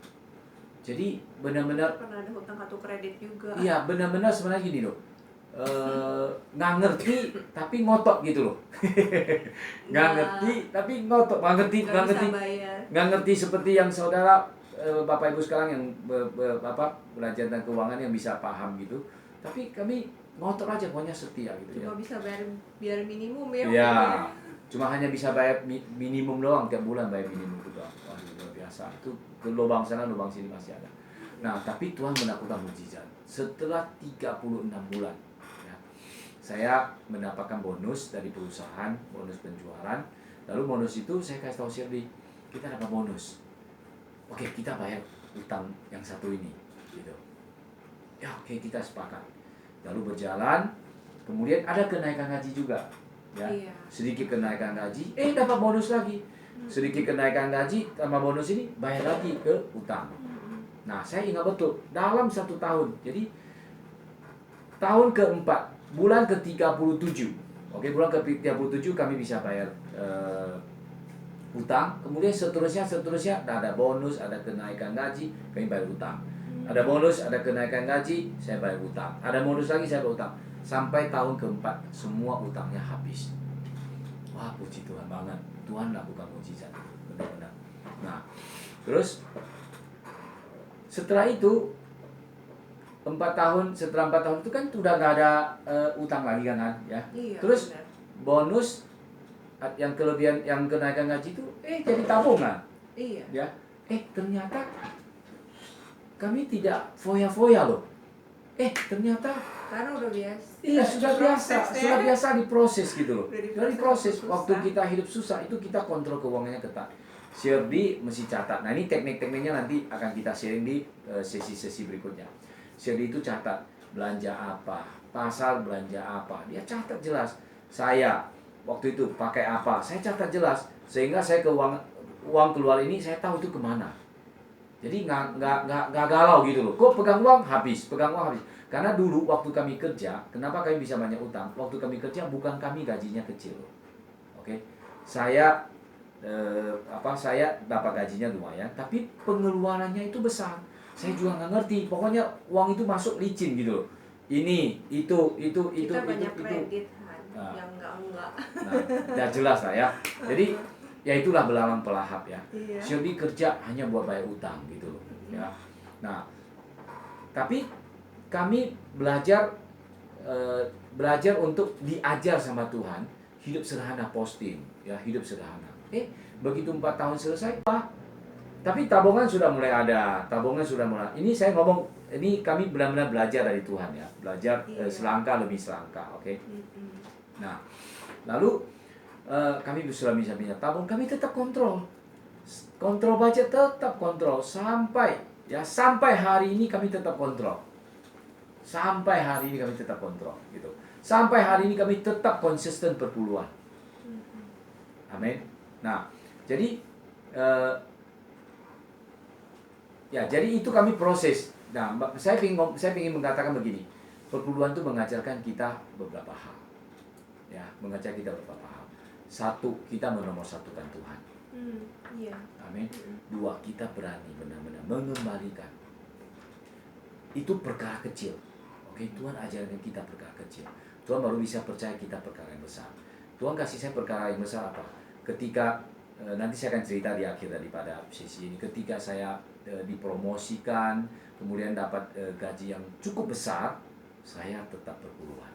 [SPEAKER 1] Jadi benar-benar
[SPEAKER 2] pernah ada hutang kartu kredit juga.
[SPEAKER 1] Iya, benar-benar sebenarnya gini loh. Nggak ngerti tapi ngotot gitu loh. Nggak ngerti tapi ngotot, nggak ngerti seperti yang saudara Bapak Ibu sekarang yang belajar tentang keuangan yang bisa paham gitu. Tapi kami ngotot aja, pokoknya setia gitu.
[SPEAKER 2] Cuma bisa biar minimum ya.
[SPEAKER 1] Iya, cuma hanya bisa bayar minimum doang, tiap bulan bayar minimum gitu. Wah, luar biasa. Itu lubang sana lubang sini masih ada. Nah, tapi Tuhan melakukan mukjizat. Setelah 36 bulan, ya, saya mendapatkan bonus dari perusahaan, bonus penjualan. Lalu bonus itu saya kasih tahu Shirley, kita dapat bonus. Oke, kita bayar utang yang satu ini, gitu. Ya, oke, kita sepakat. Lalu berjalan, kemudian ada kenaikan gaji juga, ya.
[SPEAKER 2] Iya.
[SPEAKER 1] Sedikit kenaikan gaji, dapat bonus lagi. Sedikit kenaikan gaji, tambah bonus ini, bayar lagi ke utang. Nah, saya ingat betul, dalam 1 tahun, jadi tahun keempat, bulan ke-37, oke, bulan ke-37 kami bisa bayar utang, kemudian seterusnya, ada bonus, ada kenaikan gaji, kami bayar utang. Ada bonus, ada kenaikan gaji, saya bayar utang. Ada bonus lagi, saya bayar utang. Sampai tahun keempat, semua utangnya habis. Wah, puji Tuhan banget. Tuhan lakukan mukjizat, benar-benar. Nah, terus setelah itu 4 tahun, setelah 4 tahun itu kan sudah nggak ada utang lagi kan, ya.
[SPEAKER 2] Iya,
[SPEAKER 1] terus
[SPEAKER 2] benar.
[SPEAKER 1] Bonus yang kelebihan, yang kenaikan gaji itu jadi tabungan.
[SPEAKER 2] Iya.
[SPEAKER 1] Ya, ternyata kami tidak foya-foya loh. Ternyata
[SPEAKER 2] karena udah biasa.
[SPEAKER 1] Iya, sudah biasa diproses gitu loh. Dari proses
[SPEAKER 2] susah.
[SPEAKER 1] waktu kita hidup susah itu kita kontrol keuangannya ketat. Shirley mesti catat. Nah, ini teknik-tekniknya nanti akan kita sharing di sesi-sesi berikutnya. Shirley itu catat belanja apa, pasar belanja apa, dia catat jelas. Saya waktu itu pakai apa, saya catat jelas, sehingga saya uang keluar ini saya tahu itu kemana. Jadi nggak galau gitu loh. Kok pegang uang habis. Karena dulu waktu kami kerja, kenapa kami bisa banyak utang? Waktu kami kerja bukan kami gajinya kecil loh. Oke. Saya dapat gajinya lumayan, tapi pengeluarannya itu besar. Saya juga nggak ngerti. Pokoknya uang itu masuk licin gitu loh. Ini, itu.
[SPEAKER 2] Kita banyak kredit
[SPEAKER 1] Nah,
[SPEAKER 2] yang enggak.
[SPEAKER 1] Nah, udah jelas lah ya. Jadi ya itulah belalang pelahap ya.
[SPEAKER 2] Iya.
[SPEAKER 1] Shirley kerja hanya buat bayar utang gitu loh. Ya. Nah, tapi kami belajar untuk diajar sama Tuhan hidup sederhana, posting ya, hidup sederhana. Begitu 4 tahun selesai, tapi tabungan sudah mulai ada, ini saya ngomong, ini kami benar-benar belajar dari Tuhan ya, belajar selangkah demi selangkah, oke? Nah, lalu kami sudah bisa tabung, kami tetap kontrol budget, tetap kontrol sampai hari ini kami tetap kontrol. Sampai hari ini kami tetap kontrol gitu. Sampai hari ini kami tetap konsisten perpuluhan. Amin. Nah, jadi jadi itu kami proses. Nah, saya ingin mengatakan begini. Perpuluhan itu mengajarkan kita beberapa hal. Ya, mengajar kita beberapa hal. 1, kita menomorsatukan Tuhan.
[SPEAKER 2] Iya.
[SPEAKER 1] Amin. 2, kita berani benar-benar mengembalikan. Itu perkara kecil. Oke, Tuhan ajarkan kita perkara kecil. Tuhan baru bisa percaya kita perkara yang besar. Tuhan kasih saya perkara yang besar apa? Ketika nanti saya akan cerita di akhir daripada sesi ini. Ketika saya dipromosikan, kemudian dapat gaji yang cukup besar, saya tetap perpuluhan.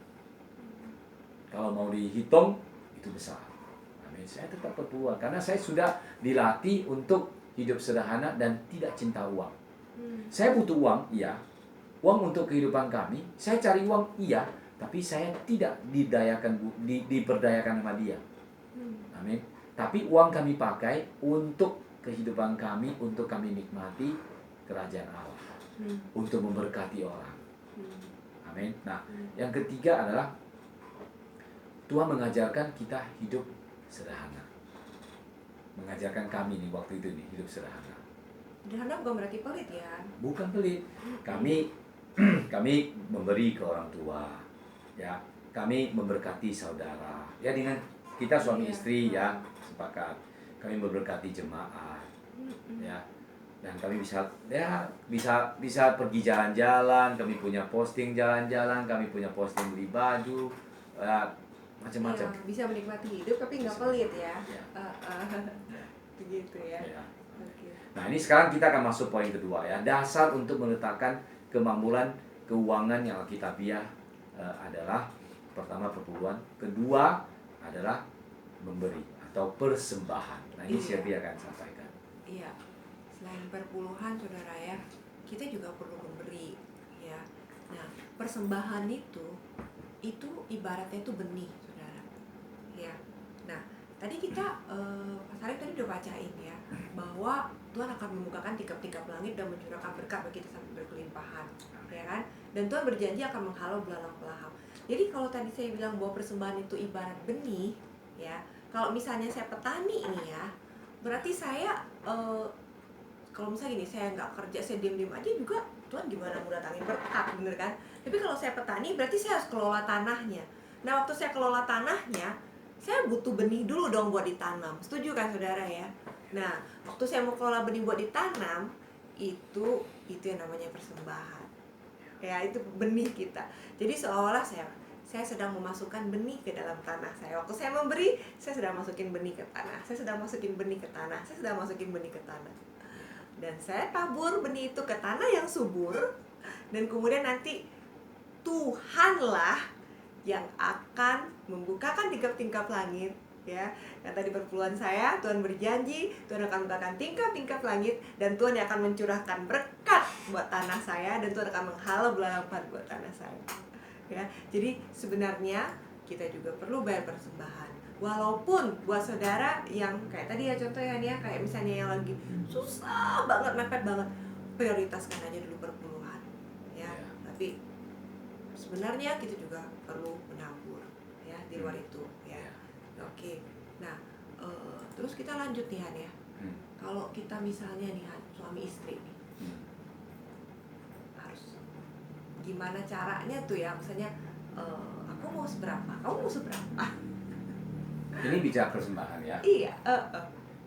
[SPEAKER 1] Kalau mau dihitung, itu besar. Amin. Saya tetap perpuluhan karena saya sudah dilatih untuk hidup sederhana dan tidak cinta uang. Saya butuh uang, iya. Uang untuk kehidupan kami, saya cari uang, iya. Tapi saya tidak diperdayakan sama dia. Amin. Tapi uang kami pakai untuk kehidupan kami, untuk kami nikmati kerajaan Allah. Untuk memberkati orang. Amin. Nah, yang ketiga adalah Tuhan mengajarkan kita hidup sederhana. Mengajarkan kami nih waktu itu nih hidup sederhana.
[SPEAKER 2] Sederhana bukan berarti pelit ya.
[SPEAKER 1] Bukan pelit. Kami kami memberi ke orang tua, ya, kami memberkati saudara, ya dengan kita suami istri ya sepakat, kami memberkati jemaat, ya, dan kami bisa pergi jalan-jalan, kami punya posting jalan-jalan, kami punya posting beli baju, ya, macam-macam.
[SPEAKER 2] Ya, bisa menikmati hidup tapi nggak pelit ya. Begitu ya. Okay.
[SPEAKER 1] Nah ini sekarang kita akan masuk poin kedua ya, dasar untuk meletakkan kemakmuran keuangan yang alkitabiah adalah pertama perpuluhan, kedua adalah memberi atau persembahan. Nah ini Sylvia akan sampaikan.
[SPEAKER 2] Iya, selain perpuluhan saudara ya, kita juga perlu memberi ya. Nah persembahan itu ibaratnya itu benih saudara ya. Nah tadi kita Pak Sarif tadi udah bacain ya, bahwa Tuhan akan membukakan tingkap-tingkap langit dan mencurahkan berkat bagi kita sampai berkelimpahan, ya kan? Dan Tuhan berjanji akan menghalau belalang-belalang. Jadi kalau tadi saya bilang bahwa persembahan itu ibarat benih, ya. Kalau misalnya saya petani ini ya, berarti saya kalau misalnya gini, saya nggak kerja, saya diam-diam aja juga Tuhan gimana mau datangin berkat, bener kan? Tapi kalau saya petani, berarti saya harus kelola tanahnya. Nah waktu saya kelola tanahnya, saya butuh benih dulu dong buat ditanam. Setuju kan saudara ya? Nah, waktu saya mau kelola benih buat ditanam, itu yang namanya persembahan. Ya, itu benih kita. Jadi seolah saya sedang memasukkan benih ke dalam tanah saya. Waktu saya memberi, saya sedang masukin benih ke tanah. Saya sedang masukin benih ke tanah. Saya sedang masukin benih ke tanah. Dan saya tabur benih itu ke tanah yang subur. Dan kemudian nanti Tuhanlah yang akan membukakan tingkap-tingkap langit, ya. Yang tadi perpuluhan saya, Tuhan berjanji Tuhan akan membukakan tingkap-tingkap langit, dan Tuhan yang akan mencurahkan berkat buat tanah saya, dan Tuhan akan menghalau belalang buat tanah saya, ya. Jadi sebenarnya kita juga perlu bayar persembahan, walaupun buat saudara yang kayak tadi ya contohnya ya, kayak misalnya yang lagi susah banget, mepet banget, prioritaskan aja dulu perpuluhan, ya. Tapi sebenarnya kita juga perlu menabur ya di luar itu ya. Oke. Nah, terus kita lanjut nih Han ya. Kalau kita misalnya nih Han, suami istri nih, harus gimana caranya tuh ya? Misalnya aku mau seberapa, kamu mau seberapa?
[SPEAKER 1] Ini bicara persembahan ya.
[SPEAKER 2] Iya.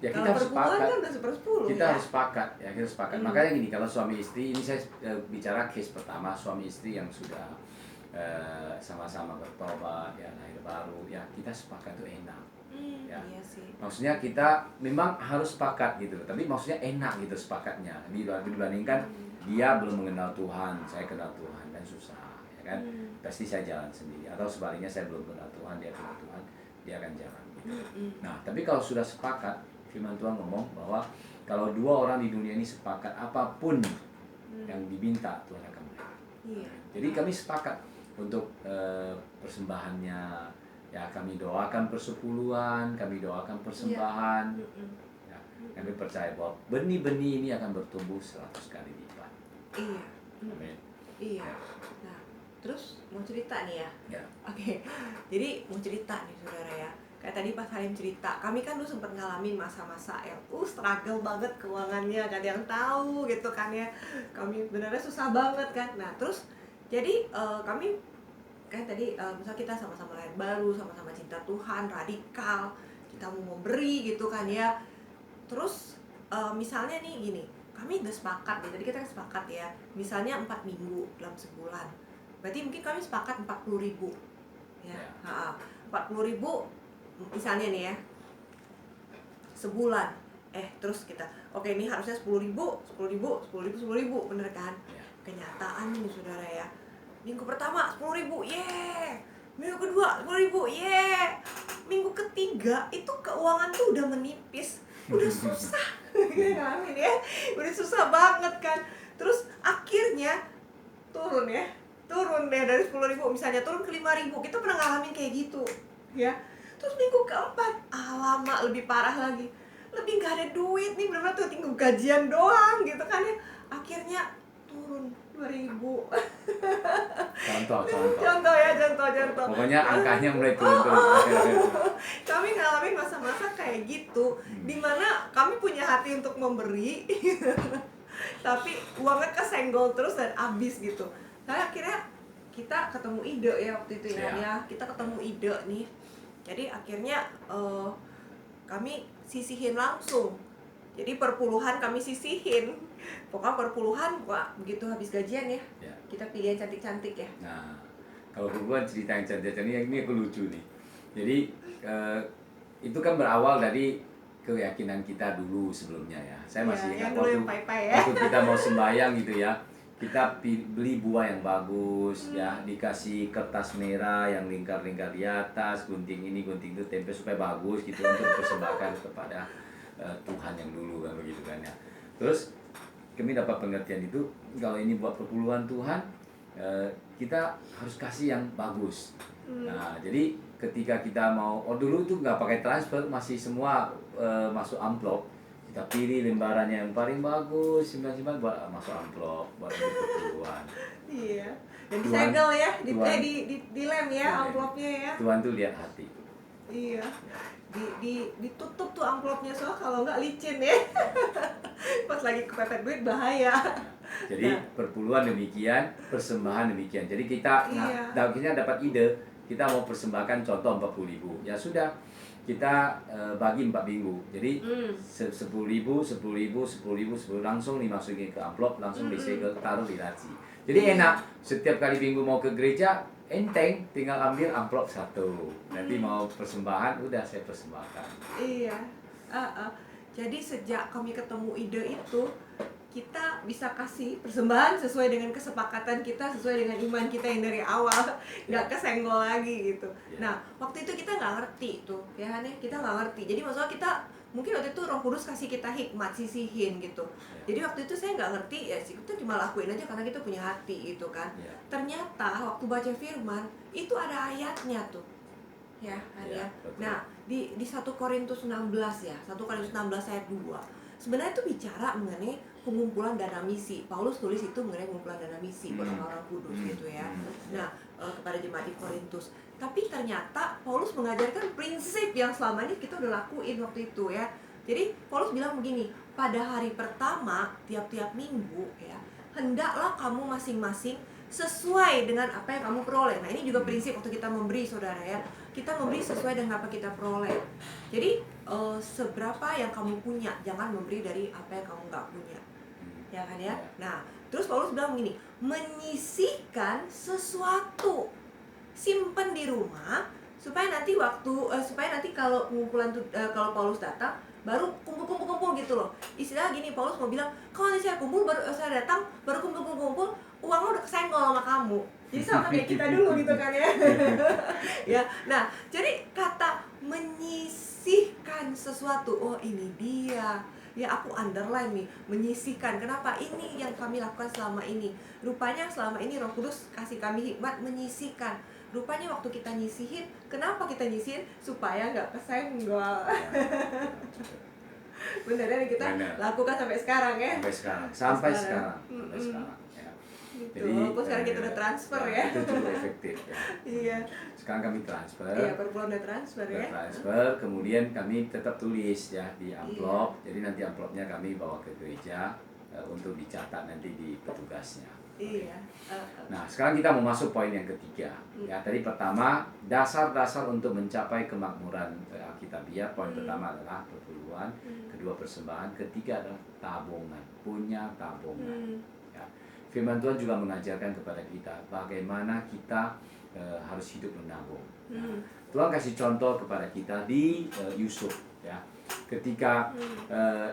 [SPEAKER 1] Ya kita harus sepakat.
[SPEAKER 2] Kan udah 1/10
[SPEAKER 1] kita
[SPEAKER 2] ya?
[SPEAKER 1] harus sepakat ya, kita sepakat. Makanya gini, kalau suami istri, ini saya bicara case pertama, suami istri yang sudah sama-sama bertobat ya, lahir baru ya, kita sepakat itu enak ya.
[SPEAKER 2] Iya sih.
[SPEAKER 1] Maksudnya kita memang harus sepakat gitu, tapi maksudnya enak gitu sepakatnya dibandingkan dia belum mengenal Tuhan, saya kenal Tuhan, kan susah ya kan. Pasti saya jalan sendiri, atau sebaliknya saya belum kenal Tuhan, dia kenal Tuhan, dia akan jalan gitu. Nah tapi kalau sudah sepakat, firman Tuhan ngomong bahwa kalau dua orang di dunia ini sepakat, apapun yang diminta Tuhan akan beri.
[SPEAKER 2] Iya.
[SPEAKER 1] Jadi kami sepakat untuk persembahannya ya, kami doakan persepuluhan, kami doakan persembahan ya, kami percaya bahwa benih-benih ini akan bertumbuh 100 kali lipat.
[SPEAKER 2] Iya.
[SPEAKER 1] Amin.
[SPEAKER 2] Iya.
[SPEAKER 1] Ya.
[SPEAKER 2] Nah, terus mau cerita nih ya.
[SPEAKER 1] Ya.
[SPEAKER 2] Oke. Jadi mau cerita nih saudara ya. Kayak tadi Pak Salim cerita, kami kan dulu sempat ngalamin masa-masa yang struggle banget keuangannya, gak ada yang tahu gitu kan ya. Kami benernya susah banget kan. Nah, terus jadi kami kayak tadi misalnya kita sama-sama lahir baru, sama-sama cinta Tuhan, radikal, kita mau memberi gitu kan ya. Terus misalnya nih gini, kami udah sepakat nih, tadi kita kan sepakat ya, misalnya 4 minggu dalam sebulan, berarti mungkin kami sepakat 40.000 ya. 40.000 misalnya nih ya, sebulan. Terus kita, oke ini harusnya 10.000, bener kan? Kenyataan nih saudara ya, minggu pertama 10.000, minggu kedua 10.000, minggu ketiga itu keuangan tuh udah menipis, udah susah. Amin ya, udah susah banget kan. Terus akhirnya turun deh dari 10.000 misalnya turun ke 5.000. Kita pernah ngalamin kayak gitu ya. Terus minggu keempat, alamak lebih parah lagi, lebih nggak ada duit nih, bener-bener tuh tinggal gajian doang gitu kan ya. Akhirnya turun 2.000. Contoh ya.
[SPEAKER 1] Pokoknya angkanya mulai turun.
[SPEAKER 2] Kami ngalamin masa-masa kayak gitu, dimana kami punya hati untuk memberi, tapi uangnya kesenggol terus dan habis gitu. Saya akhirnya kita ketemu ide ya waktu itu ya,
[SPEAKER 1] Ya.
[SPEAKER 2] ya kita ketemu ide nih. Jadi akhirnya kami sisihin langsung. Jadi perpuluhan kami sisihin. Pokoknya perpuluhan begitu habis gajian ya.
[SPEAKER 1] Ya.
[SPEAKER 2] Kita pilih yang cantik-cantik ya.
[SPEAKER 1] Nah, kalau perempuan cerita yang cantik-cantik ini aku lucu nih. Jadi itu kan berawal dari keyakinan kita dulu sebelumnya ya. Saya masih ingat waktu kita mau sembahyang gitu ya. Kita beli buah yang bagus ya, dikasih kertas merah yang lingkar-lingkar di atas, gunting ini gunting itu, tempe supaya bagus gitu untuk persembahkan kepada Tuhan yang dulu kan begitu kan ya. Terus kami dapat pengertian itu kalau ini buat perpuluhan Tuhan, kita harus kasih yang bagus. Nah, jadi ketika kita mau, dulu itu nggak pakai transfer, masih semua masuk amplop. Kita pilih lembarannya yang paling bagus, simpan-simpan buat masuk amplop, buat perpuluhan.
[SPEAKER 2] Iya. Dan disegel ya, dilem ya amplopnya ya.
[SPEAKER 1] Tuhan tuh lihat hati.
[SPEAKER 2] Iya. Ditutup tuh amplopnya, soalnya kalau nggak licin ya. Pas lagi kepepet duit bahaya.
[SPEAKER 1] Jadi perpuluhan demikian, persembahan demikian. Jadi kita akhirnya dapat ide, kita mau persembahkan contoh 40.000. Ya sudah, kita bagi 4 minggu. Jadi 10.000, 10.000, 10.000, 10 langsung dimasukin ke amplop, langsung disegel, taruh di laci. Jadi enak, setiap kali minggu mau ke gereja, enteng, tinggal ambil amplop satu. Nanti mau persembahan, udah saya persembahkan.
[SPEAKER 2] Iya. Jadi sejak kami ketemu ide itu, kita bisa kasih persembahan sesuai dengan kesepakatan kita, sesuai dengan iman kita yang dari awal, nggak kesenggol lagi gitu. Nah, waktu itu kita nggak ngerti tuh, ya kan ya, kita nggak ngerti. Jadi masalah kita, mungkin waktu itu Roh Kudus kasih kita hikmat, sisihin gitu. Jadi waktu itu saya nggak ngerti, ya sih kita cuma lakuin aja karena kita punya hati gitu kan. Ternyata waktu baca firman, itu ada ayatnya tuh. Ya kan ya. Nah, di 1 Korintus 16 ya, 1 Korintus 16 ayat 2. Sebenarnya itu bicara mengenai pengumpulan dana misi. Paulus tulis itu mengenai pengumpulan dana misi buat orang-orang kudus gitu ya. Nah, kepada jemaat di Korintus. Tapi ternyata Paulus mengajarkan prinsip yang selama ini kita udah lakuin waktu itu ya. Jadi Paulus bilang begini, pada hari pertama tiap-tiap minggu ya, hendaklah kamu masing-masing sesuai dengan apa yang kamu peroleh. Nah, ini juga prinsip waktu kita memberi, saudara ya. Kita memberi sesuai dengan apa kita peroleh. Jadi seberapa yang kamu punya, jangan memberi dari apa yang kamu nggak punya, ya kan ya. Nah, terus Paulus bilang begini, menyisihkan sesuatu, simpen di rumah supaya nanti kalau pengumpulan kalau Paulus datang baru kumpul gitu loh. Istilah gini, Paulus mau bilang, kalau nanti saya kumpul, baru saya datang, baru kumpul, uangnya udah kesenggol sama kamu. Jadi sama kayak kita dulu gitu kan ya. Ya, nah, jadi kata menyisihkan sesuatu, oh ini dia. Ya, aku underline nih, menyisihkan. Kenapa? Ini yang kami lakukan selama ini. Rupanya selama ini Roh Kudus kasih kami hikmat menyisihkan. Rupanya waktu kita nyisihin, kenapa kita nyisihin? Supaya nggak kesenggol. Bener ya, kita lakukan sampai sekarang ya.
[SPEAKER 1] Sampai sekarang. Ya.
[SPEAKER 2] Gitu. Walaupun sekarang kita udah transfer ya.
[SPEAKER 1] Itu cukup efektif ya.
[SPEAKER 2] Iya.
[SPEAKER 1] Sekarang kami transfer.
[SPEAKER 2] Iya, perpuluhan udah transfer ya.
[SPEAKER 1] Transfer, kemudian kami tetap tulis ya di amplop. Jadi nanti amplopnya kami bawa ke gereja untuk dicatat nanti di petugasnya.
[SPEAKER 2] Iya.
[SPEAKER 1] Nah, sekarang kita mau masuk poin yang ketiga. Ya, tadi pertama dasar-dasar untuk mencapai kemakmuran Alkitabiah. Poin pertama adalah perpuluhan, kedua persembahan, ketiga adalah tabungan, punya tabungan. Ya. Firman Tuhan juga mengajarkan kepada kita bagaimana kita harus hidup menabung. Nah, Tuhan kasih contoh kepada kita di Yusuf. Ya, ketika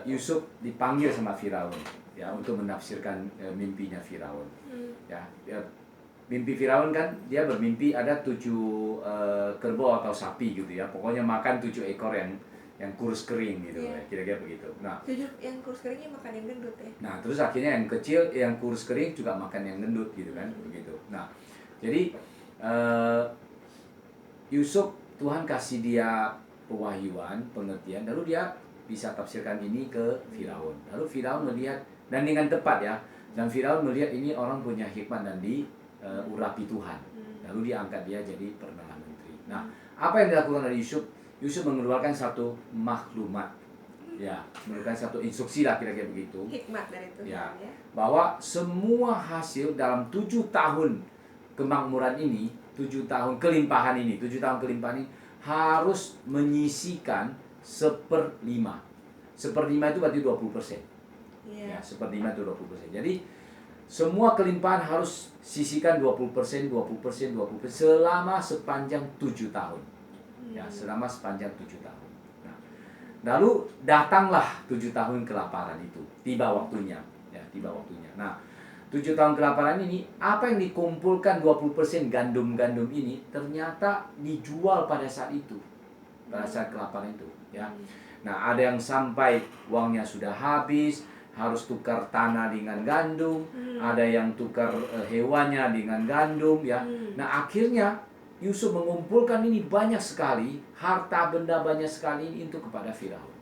[SPEAKER 1] Yusuf dipanggil sama Firaun. Ya, untuk menafsirkan mimpinya Firaun. Ya, mimpi Firaun kan dia bermimpi ada 7 kerbau atau sapi gitu ya. Pokoknya makan 7 ekor yang kurus kering gitu ya, kira-kira begitu. Nah,
[SPEAKER 2] 7 yang kurus keringnya makan yang gendut ya.
[SPEAKER 1] Nah, terus akhirnya yang kecil yang kurus kering juga makan yang gendut gitu kan, begitu. Nah, jadi Yusuf, Tuhan kasih dia pewahyuan, pengertian, lalu dia bisa tafsirkan ini ke Firaun. Lalu Firaun melihat, dan dengan tepat ya, dan Firaun melihat ini orang punya hikmat dan diurapi Tuhan. Lalu dia angkat dia jadi perdana menteri. Nah, apa yang dilakukan oleh Yusuf? Yusuf mengeluarkan satu maklumat. Ya, memberikan satu instruksi lah kira-kira begitu.
[SPEAKER 2] Hikmat dari Tuhan
[SPEAKER 1] Ya,
[SPEAKER 2] ya.
[SPEAKER 1] bahwa semua hasil dalam 7 tahun kemakmuran ini, 7 tahun kelimpahan ini, 7 tahun kelimpahan ini harus menyisikan 1/5. 1/5 itu berarti 20%. Ya, 1/5 itu 20%. Jadi semua kelimpahan harus sisihkan 20%, 20%, 20% selama sepanjang 7 tahun. Ya, selama sepanjang 7 tahun. Nah, lalu datanglah 7 tahun kelaparan itu. Tiba waktunya. Ya, tiba waktunya. Nah, 7 tahun kelaparan ini, apa yang dikumpulkan 20% gandum-gandum ini ternyata dijual pada saat itu. Pada saat kelaparan itu, ya. Nah, ada yang sampai uangnya sudah habis, harus tukar tanah dengan gandum, ada yang tukar hewannya dengan gandum, ya. Nah, akhirnya Yusuf mengumpulkan ini banyak sekali, harta benda banyak sekali ini untuk kepada Firaun.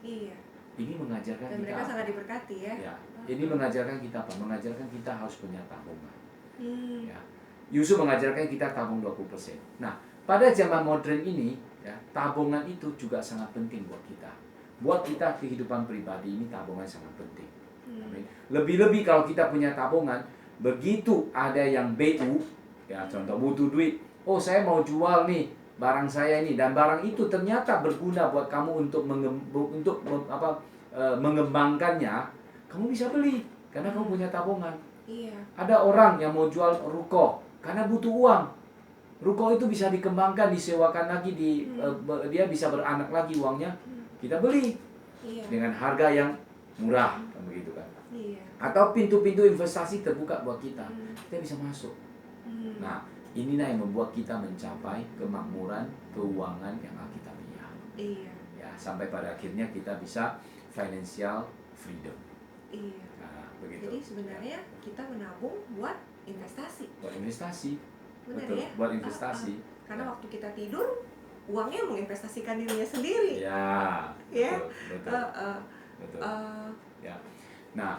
[SPEAKER 2] Iya.
[SPEAKER 1] Ini mengajarkan
[SPEAKER 2] Dan
[SPEAKER 1] kita
[SPEAKER 2] mereka
[SPEAKER 1] apa?
[SPEAKER 2] sangat diberkati ya.
[SPEAKER 1] Ya. Ini mengajarkan kita apa? Mengajarkan kita harus punya tabungan. Ya. Yusuf mengajarkan kita tabung 20%. Nah, pada zaman modern ini, ya, tabungan itu juga sangat penting buat kita. Buat kita kehidupan pribadi ini tabungan sangat penting. Amin. Lebih-lebih kalau kita punya tabungan, begitu ada yang BU, ya contoh butuh duit, oh saya mau jual nih barang saya ini, dan barang itu ternyata berguna buat kamu untuk mengembangkannya, kamu bisa beli karena kamu punya tabungan.
[SPEAKER 2] Iya.
[SPEAKER 1] Ada orang yang mau jual ruko karena butuh uang. Ruko itu bisa dikembangkan, disewakan lagi, dia bisa beranak lagi uangnya. Kita beli dengan harga yang murah, begitu kan? Atau pintu-pintu investasi terbuka buat kita, kita bisa masuk. Nah, inilah yang membuat kita mencapai kemakmuran keuangan yang alkitabiah. Ya, sampai pada akhirnya kita bisa financial freedom. Nah, begitu.
[SPEAKER 2] Jadi sebenarnya kita menabung buat investasi.
[SPEAKER 1] Buat investasi.
[SPEAKER 2] Benar
[SPEAKER 1] betul,
[SPEAKER 2] ya?
[SPEAKER 1] buat investasi.
[SPEAKER 2] Karena waktu kita tidur, uangnya menginvestasikan dirinya sendiri.
[SPEAKER 1] Ya,
[SPEAKER 2] Ya.
[SPEAKER 1] betul. Ya. Nah,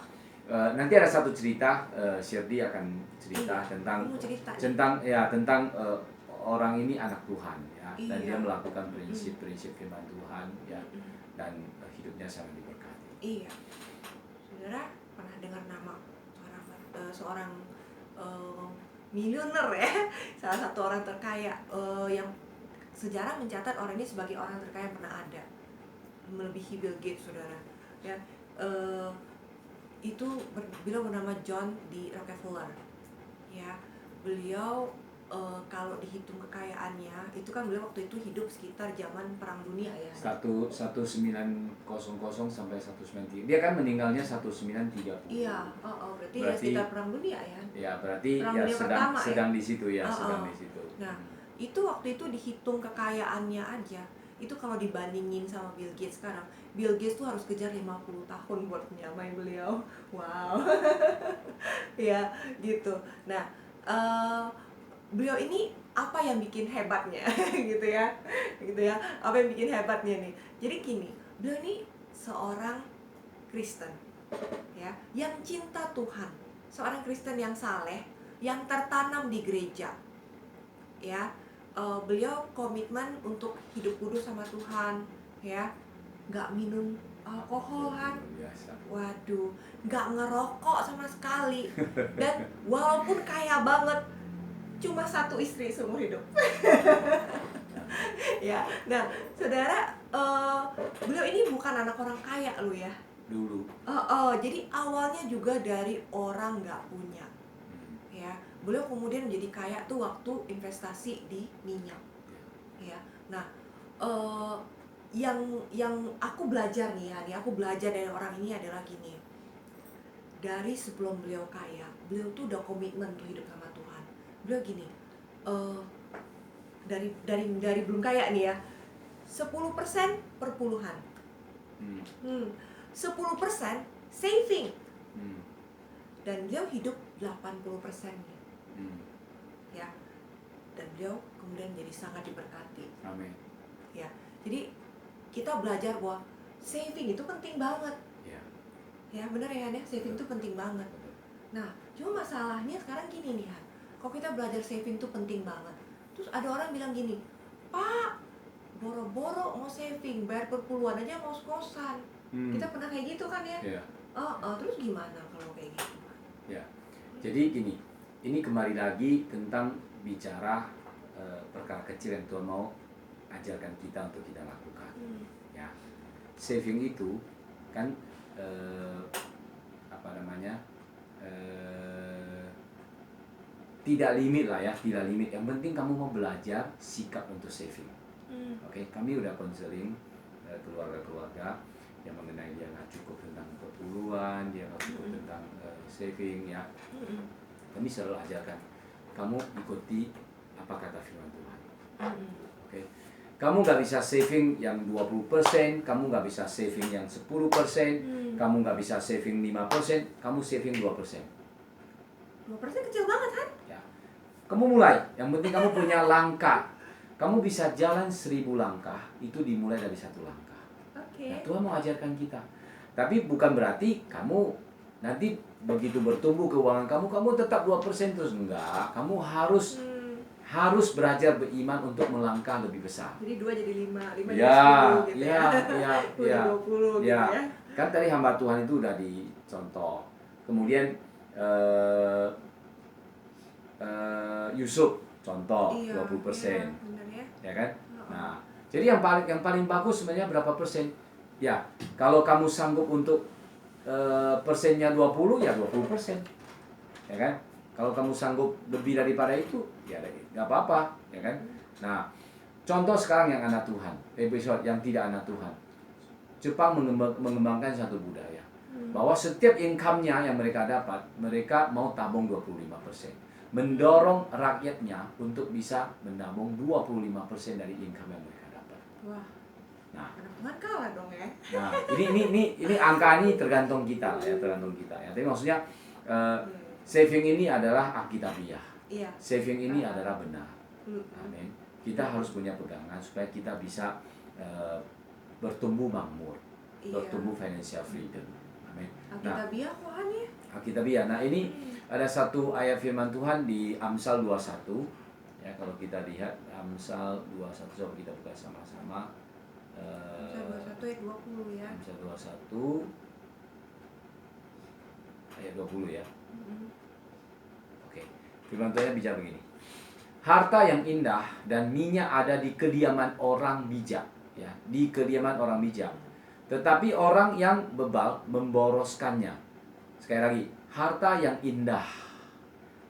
[SPEAKER 1] nanti ada satu cerita, Shirdi akan cerita tentang orang ini anak Tuhan, ya, dan dia melakukan prinsip-prinsip firman Tuhan, ya, dan hidupnya sangat diberkati.
[SPEAKER 2] Iya. Saudara pernah dengar nama seorang miliuner ya, salah satu orang terkaya yang sejarah mencatat orang ini sebagai orang terkaya yang pernah ada, melebihi Bill Gates, saudara. Ya, itu beliau bernama John D. Rockefeller. Ya, beliau kalau dihitung kekayaannya, itu kan beliau waktu itu hidup sekitar zaman Perang Dunia ya.
[SPEAKER 1] 1900 sampai 1930. Dia kan meninggalnya 1930.
[SPEAKER 2] Iya, berarti ya sekitar Perang Dunia ya.
[SPEAKER 1] Ya, berarti
[SPEAKER 2] Perang
[SPEAKER 1] ya
[SPEAKER 2] Dunia pertama,
[SPEAKER 1] sedang di situ ya, sedang di situ.
[SPEAKER 2] Nah, itu waktu itu dihitung kekayaannya aja. Itu kalau dibandingin sama Bill Gates sekarang, Bill Gates tuh harus kejar 50 tahun buat menyamai beliau. Wow. Ya, gitu. Nah, beliau ini apa yang bikin hebatnya gitu ya apa yang bikin hebatnya nih, jadi gini, beliau ini seorang Kristen ya, yang cinta Tuhan, seorang Kristen yang saleh, yang tertanam di gereja ya. Beliau komitmen untuk hidup kudus sama Tuhan ya, nggak minum alkohol kan, waduh, nggak ngerokok sama sekali, dan walaupun kaya banget, cuma 1 istri seumur hidup. Ya, nah, saudara, beliau ini bukan anak orang kaya loh ya.
[SPEAKER 1] Dulu.
[SPEAKER 2] Jadi awalnya juga dari orang nggak punya. Ya, beliau kemudian menjadi kaya tuh waktu investasi di minyak. Ya, nah, yang aku belajar nih ya, aku belajar dari orang ini adalah gini. Dari sebelum beliau kaya, beliau tuh udah komitmen untuk hidup sama Tuhan. Beliau gini, dari belum kaya nih ya, 10% perpuluhan, 10% saving, dan beliau hidup 80%-nya. Ya, dan beliau kemudian jadi sangat diberkati.
[SPEAKER 1] Amin.
[SPEAKER 2] Ya, jadi kita belajar bahwa saving itu penting banget. Ya, benar ya, saving itu penting banget. Nah, cuma masalahnya sekarang gini nih, kalau kita belajar saving itu penting banget, terus ada orang bilang gini, Pak, boro-boro mau saving, bayar per puluhan aja mau ngos-ngosan. Kita pernah kayak gitu kan ya?
[SPEAKER 1] Yeah.
[SPEAKER 2] Terus gimana kalau kayak gitu?
[SPEAKER 1] Ya, jadi gini, ini kembali lagi tentang bicara perkara kecil yang Tuhan mau ajarkan kita untuk kita lakukan. Ya, saving itu kan tidak limit lah ya, tidak limit. Yang penting kamu mau belajar sikap untuk saving. Oke, kami udah konseling keluarga-keluarga yang mengenai dia nggak cukup tentang perpuluhan, dia nggak cukup tentang saving ya. Kami selalu ajarkan, kamu ikuti apa kata firman Tuhan. Oke, kamu nggak bisa saving yang 20%, kamu nggak bisa saving yang 10%, kamu nggak bisa saving 5%, kamu saving 2%.
[SPEAKER 2] 2% kecil banget kan?
[SPEAKER 1] Ya. Kamu mulai, yang penting kamu punya langkah. Kamu bisa jalan 1000 langkah, itu dimulai dari 1 langkah. Nah, Tuhan mau ajarkan kita. Tapi bukan berarti kamu nanti begitu bertumbuh keuangan kamu tetap 2% terus. Enggak, kamu harus belajar beriman untuk melangkah lebih besar.
[SPEAKER 2] Jadi 2 jadi 5 jadi 10 gitu
[SPEAKER 1] ya.
[SPEAKER 2] 20 gitu ya.
[SPEAKER 1] Kan tadi hamba Tuhan itu udah dicontoh. Kemudian Yusuf contoh 20%. Ya kan? Nah, jadi yang paling bagus sebenarnya berapa persen? Ya, kalau kamu sanggup untuk persennya 20 ya 20%. Ya kan? Kalau kamu sanggup lebih daripada itu ya nggak apa-apa, ya kan? Nah, contoh sekarang yang anak Tuhan, episode yang tidak anak Tuhan. Jepang mengembangkan satu budaya bahwa setiap income-nya yang mereka dapat, mereka mau tabung 25%. Mendorong rakyatnya untuk bisa menabung 25% dari income yang mereka dapat.
[SPEAKER 2] Wah.
[SPEAKER 1] Nah,
[SPEAKER 2] Tuhan kalah dong ya.
[SPEAKER 1] Nah, ini angka ini tergantung kita ya, Tapi maksudnya saving ini adalah alkitabiah.
[SPEAKER 2] Iya.
[SPEAKER 1] Saving ini adalah benar. Amin. Kita harus punya pegangan supaya kita bisa bertumbuh makmur, bertumbuh financial freedom. Amin.
[SPEAKER 2] Alkitabiah Tuhan ya.
[SPEAKER 1] Alkitabiah. Nah, ini ada satu ayat firman Tuhan di Amsal 21. Ya, kalau kita lihat Amsal 21, coba kita buka sama-sama.
[SPEAKER 2] Amsal 21 ayat 20 ya.
[SPEAKER 1] Amsal 21 ayat 20 ya. Oke. Firman Tuhan bicara begini. Harta yang indah dan minyak ada di kediaman orang bijak, ya, di kediaman orang bijak. Tetapi orang yang bebal memboroskannya. Sekali lagi, harta yang indah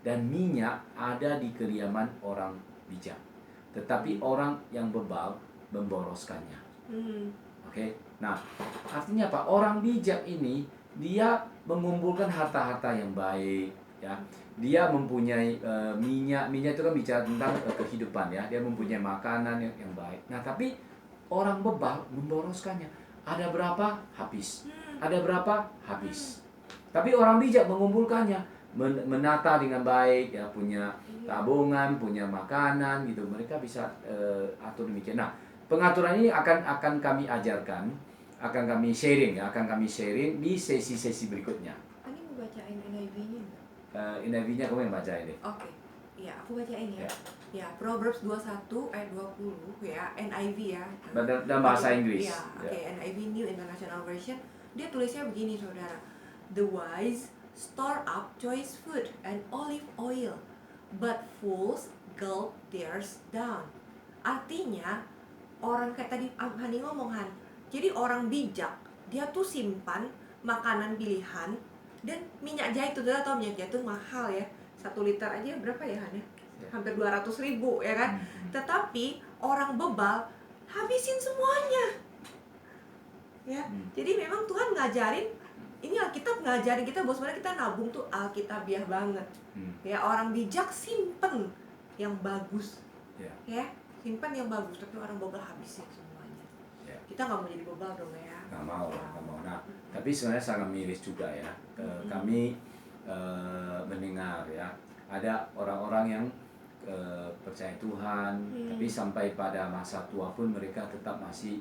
[SPEAKER 1] dan minyak ada di kediaman orang bijak. Tetapi orang yang bebal memboroskannya. Oke. Nah, artinya apa? Orang bijak ini dia mengumpulkan harta-harta yang baik, ya. Dia mempunyai minyak itu kan bicara tentang kehidupan ya. Dia mempunyai makanan yang baik. Nah, tapi orang bebal memboroskannya. Ada berapa? Habis. Ada berapa? Habis. Tapi orang bijak mengumpulkannya, menata dengan baik, ya, punya tabungan, punya makanan gitu. Mereka bisa atur demikian. Nah, pengaturan ini akan kami ajarkan, akan kami sharing di sesi-sesi berikutnya.
[SPEAKER 2] Ini mau bacain NIV-nya enggak?
[SPEAKER 1] NIV-nya kamu yang baca ini.
[SPEAKER 2] Oke. Iya, aku bacain ya. Ya, Proverbs 21 ayat 20 ya, NIV ya.
[SPEAKER 1] Dan bahasa Inggris.
[SPEAKER 2] Iya, oke, NIV New International Version. Dia tulisnya begini, Saudara. The wise store up choice food and olive oil, but fools gulp theirs down. Artinya, orang kayak tadi Hani ngomong, Han. Jadi orang bijak, dia tuh simpan makanan pilihan dan minyak zaitun. Kita tahu minyak zaitun mahal ya. 1 liter aja berapa ya, Han ya? Hampir 200.000 ya kan? Tetapi orang bebal habisin semuanya. Ya. Jadi memang Tuhan ngajarin, ini Alkitab ngajarin kita bahwa sebenarnya kita nabung tuh alkitabiah banget. Ya, orang bijak simpen yang bagus. Ya, simpan yang bagus, tapi orang bebal habisin semuanya. Kita nggak mau jadi bebal dong ya.
[SPEAKER 1] Nggak mau. Nah, tapi sebenarnya sangat miris juga ya. Kami mendengar ya, ada orang-orang yang percaya Tuhan, tapi sampai pada masa tua pun mereka tetap masih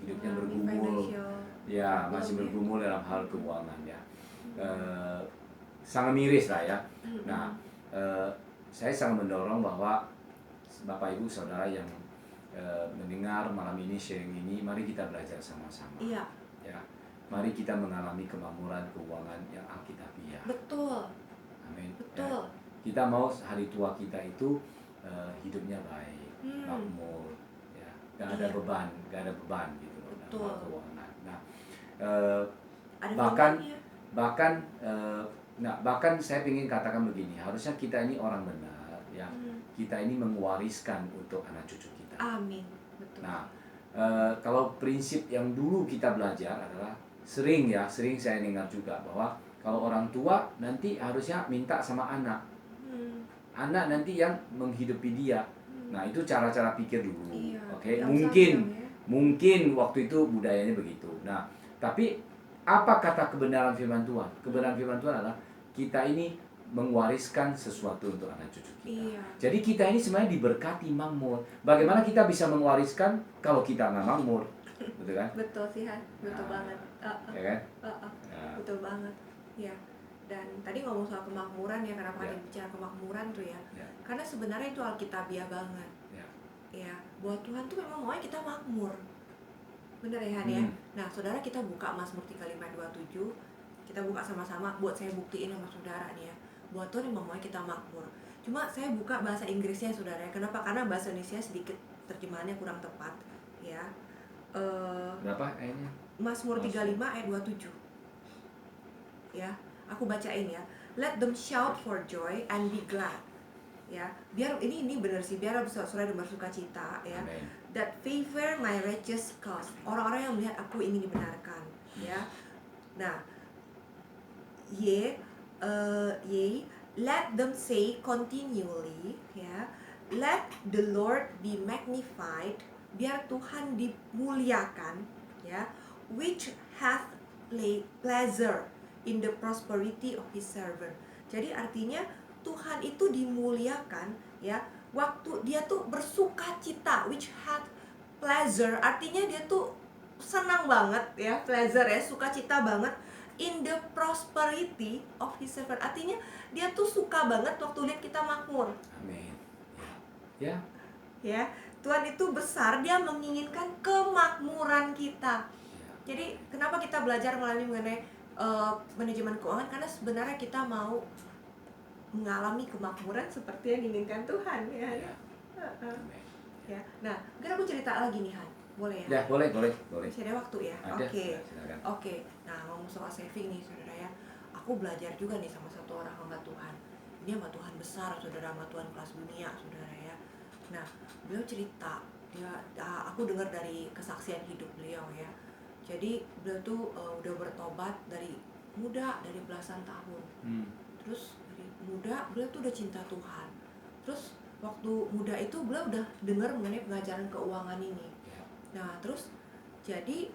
[SPEAKER 1] hidupnya bergumul, ya, masih bergumul dalam hal keuangan ya. Sangat miris lah ya. Nah, saya sangat mendorong bahwa Bapak Ibu Saudara yang mendengar malam ini, sharing ini, mari kita belajar sama-sama.
[SPEAKER 2] Iya.
[SPEAKER 1] Ya, mari kita mengalami kemakmuran keuangan yang alkitabiah.
[SPEAKER 2] Betul.
[SPEAKER 1] Amin.
[SPEAKER 2] Betul.
[SPEAKER 1] Ya, kita mau hari tua kita itu hidupnya baik, makmur, ya, gak ada beban gitu loh dalam keuangan. Nah, bahkan saya ingin katakan begini, harusnya kita ini orang benar, ya, kita ini mewariskan untuk anak cucu kita.
[SPEAKER 2] Amin. Betul.
[SPEAKER 1] Nah, kalau prinsip yang dulu kita belajar adalah sering saya dengar juga bahwa kalau orang tua nanti harusnya minta sama anak, anak nanti yang menghidupi dia. Nah, itu cara-cara pikir dulu.
[SPEAKER 2] Iya,
[SPEAKER 1] Oke, mungkin waktu itu budayanya begitu. Nah, tapi apa kata kebenaran firman Tuhan? Kebenaran firman Tuhan adalah kita ini mewariskan sesuatu untuk anak cucu kita.
[SPEAKER 2] Iya.
[SPEAKER 1] Jadi kita ini sebenarnya diberkati makmur. Bagaimana kita bisa mewariskan kalau kita nggak makmur? Betul kan?
[SPEAKER 2] Betul sih, Han. Betul banget.
[SPEAKER 1] Ya kan?
[SPEAKER 2] Betul banget. Ya. Dan tadi ngomong soal kemakmuran ya, kenapa kita bicara kemakmuran tuh ya? Karena sebenarnya itu alkitabiah banget. Ya, buat Tuhan tuh memang maunya kita makmur. Bener ya, Han ya? Nah, saudara, kita buka Mazmur 35:27. Kita buka sama-sama, buat saya buktiin sama saudara nih ya. Buat Tuhan memang maunya kita makmur. Cuma saya buka bahasa Inggrisnya, saudara ya. Kenapa? Karena bahasa Indonesia sedikit terjemahannya kurang tepat, ya.
[SPEAKER 1] Berapa ayatnya?
[SPEAKER 2] Mazmur 35 ayat 27. Ya, aku bacain ya. Let them shout for joy and be glad. Ya, biar ini benar sih, biar saudara bersuka cita ya.
[SPEAKER 1] Amen.
[SPEAKER 2] That favor my righteous cause. Orang-orang yang melihat aku ingin dibenarkan, ya. Nah, let them say continually, ya. Let the Lord be magnified. Biar Tuhan dimuliakan, ya. Which hath pleasure in the prosperity of his servant. Jadi artinya Tuhan itu dimuliakan, ya, waktu dia tuh bersuka cita, which hath pleasure, artinya dia tuh senang banget ya, pleasure ya, sukacita banget in the prosperity of his servant. Artinya dia tuh suka banget waktu lihat kita makmur.
[SPEAKER 1] Amin. Ya.
[SPEAKER 2] Ya, Tuhan itu besar, dia menginginkan kemakmuran kita. Jadi kenapa kita belajar mengenai manajemen keuangan? Karena sebenarnya kita mau mengalami kemakmuran seperti yang diinginkan Tuhan ya. Ya. Nah, mungkin aku cerita lagi nih, Han. Boleh ya?
[SPEAKER 1] Ya, boleh.
[SPEAKER 2] Masih ada waktu ya? Oke. Nah, ngomong soal saving nih, saudara ya. Aku belajar juga nih sama satu orang hamba Tuhan. Ini hamba Tuhan besar, saudara, hamba Tuhan kelas dunia, saudara ya. Nah, beliau cerita, aku dengar dari kesaksian hidup beliau ya. Jadi beliau tuh udah bertobat dari muda, dari belasan tahun. Terus dari muda beliau tuh udah cinta Tuhan. Terus waktu muda itu beliau udah dengar mengenai pengajaran keuangan ini. Nah, terus jadi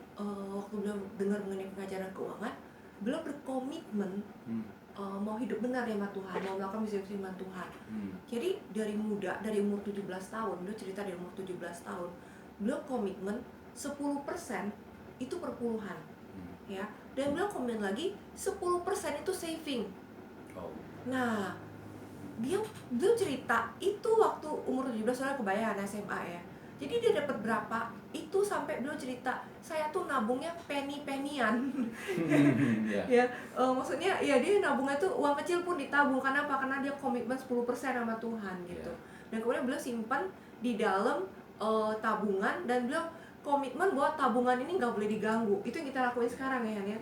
[SPEAKER 2] waktu beliau dengar mengenai pengajaran keuangan, beliau berkomitmen mau hidup benar ya sama Tuhan, mau melakukan misi firman Tuhan. Jadi dari muda, dari umur 17 tahun, beliau cerita dari umur 17 tahun, beliau komitmen 10% itu perpuluhan. Ya, dan beliau komen lagi 10% itu saving. Nah, beliau cerita itu waktu umur 17 tahun, kebayang SMA ya. Jadi dia dapat berapa? Itu sampai beliau cerita, saya tuh nabungnya penny-pennyan. Ya, maksudnya ya dia nabungnya tuh uang kecil pun ditabung. Karena apa? Karena dia komitmen 10% sama Tuhan gitu. Dan kemudian beliau simpan di dalam tabungan, dan beliau komitmen bahwa tabungan ini nggak boleh diganggu. Itu yang kita lakuin sekarang ya, Han ya.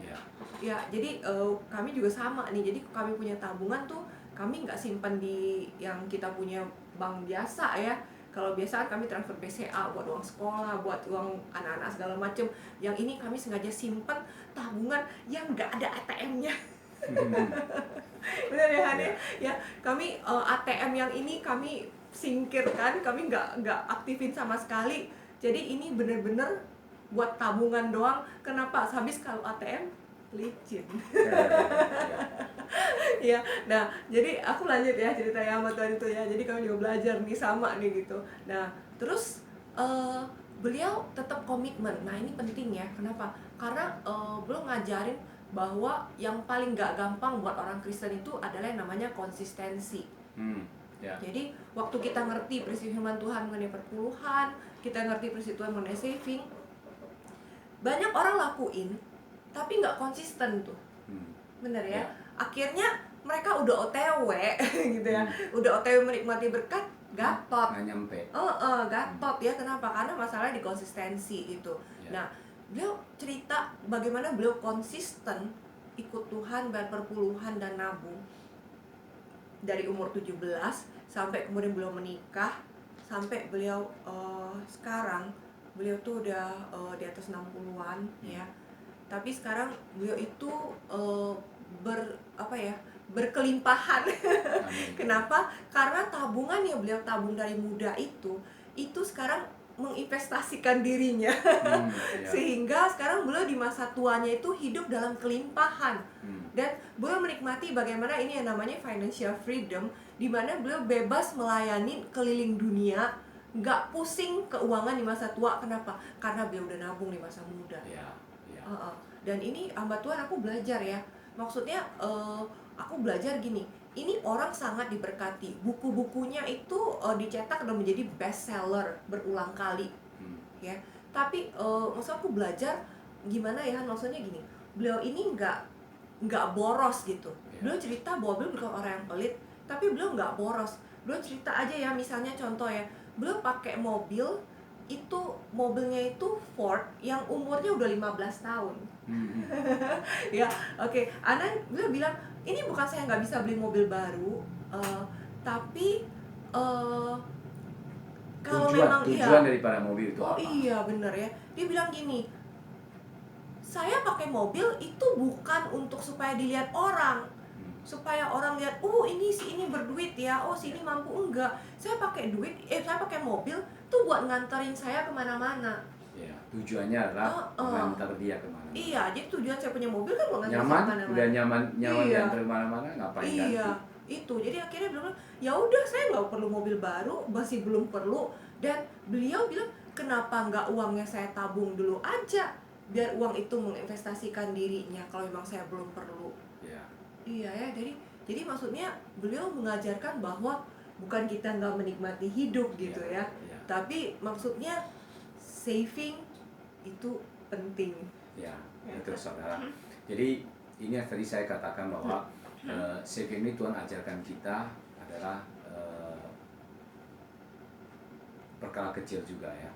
[SPEAKER 2] Ya, jadi kami juga sama nih. Jadi kami punya tabungan tuh, kami nggak simpan di yang kita punya bank biasa ya. Kalau biasa kan kami transfer BCA buat uang sekolah, buat uang anak-anak segala macem. Yang ini kami sengaja simpan tabungan yang nggak ada ATM-nya. Benar ya, Han? Ya, kami ATM yang ini kami singkirkan, kami nggak aktifin sama sekali. Jadi ini benar-benar buat tabungan doang. Kenapa? Habis kalau ATM licin. Ya, nah jadi aku lanjut ya ceritanya sama Tuhan itu ya. Jadi kami juga belajar nih sama nih gitu. Nah terus beliau tetap komitmen. Nah ini penting ya. Kenapa? Karena beliau ngajarin bahwa yang paling gak gampang buat orang Kristen itu adalah yang namanya konsistensi.
[SPEAKER 1] Ya.
[SPEAKER 2] Jadi waktu kita ngerti prinsip firman Tuhan mengenai perpuluhan, kita ngerti prinsip Tuhan mengenai saving, banyak orang lakuin tapi nggak konsisten tuh. Bener ya? Akhirnya mereka udah OTW gitu ya, udah OTW menikmati berkat, gatot.
[SPEAKER 1] Nggak nyampe.
[SPEAKER 2] Gatot ya. Kenapa? Karena masalahnya di konsistensi itu. Nah, beliau cerita bagaimana beliau konsisten ikut Tuhan, bayar perpuluhan dan nabung dari umur 17 sampai kemudian beliau menikah, sampai beliau sekarang beliau tuh udah di atas 60-an ya. Tapi sekarang beliau itu berkelimpahan. Kenapa? Karena tabungan yang beliau tabung dari muda itu sekarang menginvestasikan dirinya. Sehingga sekarang beliau di masa tuanya itu hidup dalam kelimpahan. Dan beliau menikmati bagaimana ini yang namanya financial freedom, di mana beliau bebas melayani keliling dunia, nggak pusing keuangan di masa tua. Kenapa? Karena beliau udah nabung di masa muda. Dan ini hamba Tuhan, aku belajar ya. Maksudnya aku belajar gini, ini orang sangat diberkati. Buku-bukunya itu dicetak dan menjadi best seller berulang kali. Ya. Tapi maksud aku belajar gimana ya, maksudnya gini, beliau ini nggak boros gitu. Beliau cerita bahwa beliau bukan orang yang pelit, tapi beliau nggak boros. Beliau cerita aja ya, misalnya contoh ya, beliau pakai mobil itu, mobilnya itu Ford yang umurnya udah 15 tahun. Ya, oke. Beliau bilang, ini bukan saya nggak bisa beli mobil baru, tapi kalau memang
[SPEAKER 1] tujuan daripada mobil itu apa?
[SPEAKER 2] Iya benar ya. Dia bilang gini, saya pakai mobil itu bukan untuk supaya dilihat orang, supaya orang lihat, oh ini si ini berduit ya, oh si ini mampu. Enggak, saya pakai mobil tuh buat nganterin saya kemana-mana.
[SPEAKER 1] Ya, tujuannya adalah mengantar dia kemana-mana.
[SPEAKER 2] Iya, jadi tujuan saya punya mobil kan buat ngantar
[SPEAKER 1] nyaman,
[SPEAKER 2] kemana-mana.
[SPEAKER 1] Udah nyaman diantar kemana-mana, ngapain ganti?
[SPEAKER 2] Iya, itu. Jadi akhirnya beliau bilang, ya udah saya nggak perlu mobil baru, masih belum perlu. Dan beliau bilang, kenapa nggak uangnya saya tabung dulu aja, biar uang itu menginvestasikan dirinya kalau memang saya belum perlu. Iya ya, jadi maksudnya beliau mengajarkan bahwa bukan kita nggak menikmati hidup gitu ya. Tapi maksudnya saving itu penting.
[SPEAKER 1] Ya, betul saudara. Jadi ini yang tadi saya katakan bahwa saving ini Tuhan ajarkan kita adalah perkara kecil juga ya.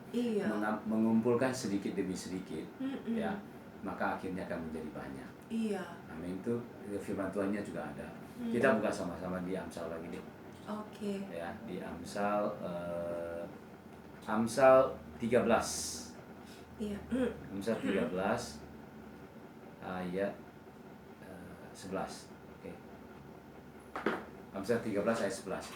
[SPEAKER 1] Mengumpulkan sedikit demi sedikit, ya, maka akhirnya akan menjadi banyak. Amin. Itu firman Tuhannya juga ada. Kita buka sama-sama di Amsal lagi nih. Ya, di Amsal 13. Amsal 13 ayat 11. Amsal 13 ayat 11.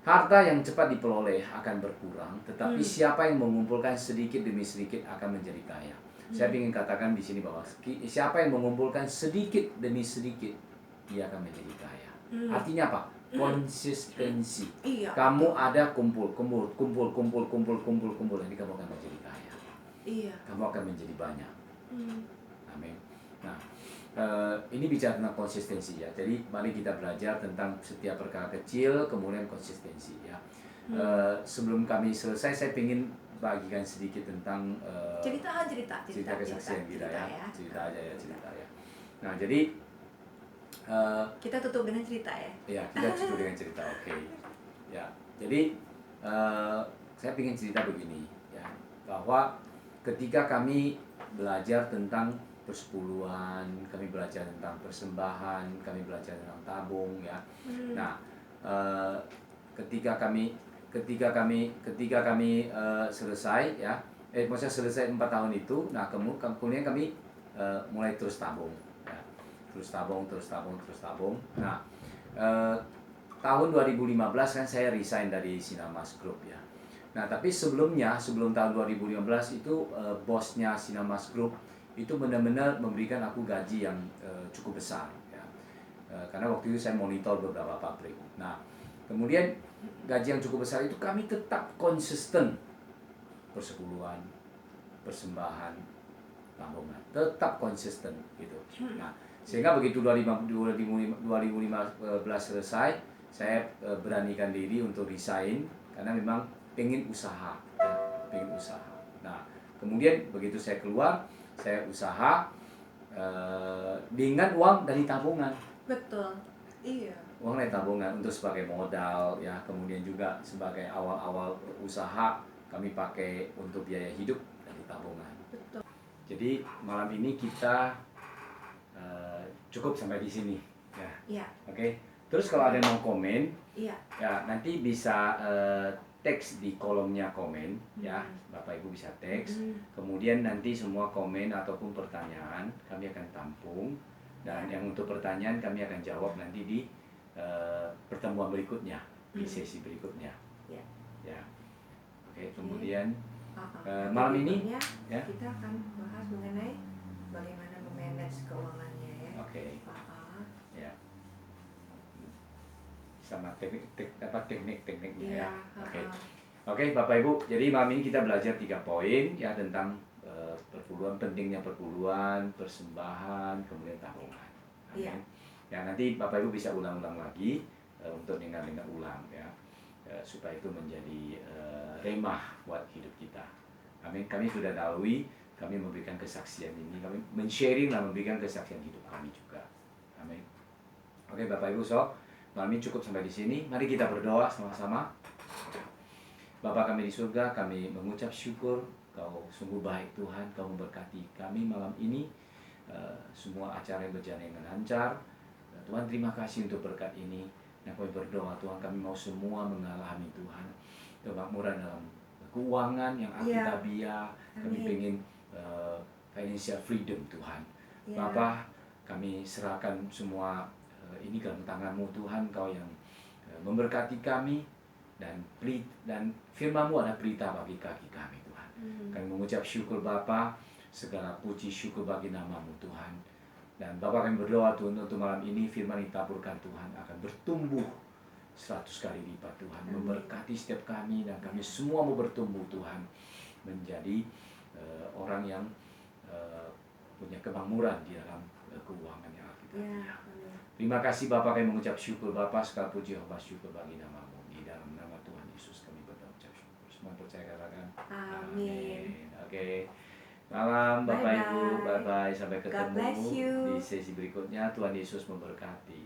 [SPEAKER 1] Harta yang cepat diperoleh akan berkurang, tetapi siapa yang mengumpulkan sedikit demi sedikit akan menjadi kaya. Saya ingin katakan di sini bahwa siapa yang mengumpulkan sedikit demi sedikit, dia akan menjadi kaya. Artinya apa? Konsistensi. Kamu ada kumpul, ini kamu akan menjadi kaya. Kamu akan menjadi banyak. Amin. Nah, ini bicara tentang konsistensi ya. Jadi mari kita belajar tentang setiap perkara kecil, kemudian konsistensi ya. Sebelum kami selesai, saya ingin bagikan sedikit tentang cerita kesaksian kita ya. Cerita ya. Nah, jadi
[SPEAKER 2] kita tutup dengan cerita ya.
[SPEAKER 1] Ya, kita tutup dengan cerita. Oke. Ya. Jadi saya ingin cerita begini ya, bahwa ketika kami belajar tentang persepuluhan, kami belajar tentang persembahan, kami belajar tentang tabung ya. Nah, ketika kami selesai ya, maksudnya selesai 4 tahun itu, nah kemudian kami mulai terus tabung ya. Terus tabung. Nah, tahun 2015 kan saya resign dari Sinamas Group ya. Nah, tapi sebelum tahun 2015 itu bosnya Sinamas Group itu benar-benar memberikan aku gaji yang cukup besar ya. Karena waktu itu saya monitor beberapa pabrik. Nah, kemudian gaji yang cukup besar itu kami tetap konsisten persepuluhan, persembahan, tabungan, tetap konsisten gitu. Nah, sehingga begitu 2015 selesai, saya beranikan diri untuk resign karena memang pengen usaha, ya, pengen usaha. Nah, kemudian begitu saya keluar, saya usaha dengan uang dari tabungan.
[SPEAKER 2] Betul. Iya.
[SPEAKER 1] Uang dari tabungan untuk sebagai modal, ya, kemudian juga sebagai awal-awal usaha kami pakai untuk biaya hidup dari tabungan.
[SPEAKER 2] Betul.
[SPEAKER 1] Jadi malam ini kita cukup sampai di sini, ya.
[SPEAKER 2] Iya.
[SPEAKER 1] Oke. Terus kalau ada yang mau komen,
[SPEAKER 2] Iya.
[SPEAKER 1] ya nanti bisa teks di kolomnya komen, ya. Bapak Ibu bisa teks. Kemudian nanti semua komen ataupun pertanyaan kami akan tampung, dan yang untuk pertanyaan kami akan jawab nanti di pertemuan berikutnya, di sesi berikutnya.
[SPEAKER 2] Ya.
[SPEAKER 1] Ya. Oke. Kemudian
[SPEAKER 2] malam
[SPEAKER 1] ini
[SPEAKER 2] ya kita akan bahas mengenai bagaimana memanage keuangannya, ya.
[SPEAKER 1] Oke. Ya. Sama teknik-tekniknya, ya. Oke. Oke, Bapak Ibu. Jadi malam ini kita belajar 3 poin, ya, tentang perpuluhan, pentingnya perpuluhan, persembahan, kemudian tabungan.
[SPEAKER 2] Iya.
[SPEAKER 1] Ya, nanti Bapak Ibu bisa ulang-ulang lagi untuk dengar-dengar ulang, ya, supaya itu menjadi remah buat hidup kita. Amin. Kami sudah dahului, kami memberikan kesaksian ini, kami men-sharing dan memberikan kesaksian hidup kami juga. Amin. Oke, Bapak Ibu, malam ini cukup sampai di sini. Mari kita berdoa sama-sama. Bapa kami di surga, kami mengucap syukur, Kau sungguh baik Tuhan, Kau memberkati kami malam ini. Semua acara yang berjalan dengan lancar. Tuhan, terima kasih untuk berkat ini. Dan kami berdoa Tuhan, kami mau semua mengalami Tuhan kemakmuran dalam keuangan yang akitabiah. Kami ingin financial freedom Tuhan. Bapa, kami serahkan semua ini ke dalam tangan-Mu Tuhan, Kau yang memberkati kami, dan firman-Mu adalah pelita bagi kaki kami Tuhan. Kami mengucap syukur Bapa, segala puji syukur bagi nama-Mu Tuhan. Dan Bapa, kami berdoa Tuhan untuk malam ini firman yang ditaburkan Tuhan akan bertumbuh 100 kali lipat Tuhan. Memberkati setiap kami, dan kami semua mau bertumbuh Tuhan menjadi orang yang punya kemakmuran di dalam keuangan yang akitabiah. Terima kasih Bapak, kami mengucap syukur Bapak, segala puji hormat syukur bagi nama-Mu. Di dalam nama Tuhan Yesus kami berdoa ucap syukur. Semua percaya katakan amin. Oke. Malam Bapak Ibu, bye bye, sampai ketemu di sesi berikutnya. Tuhan Yesus memberkati.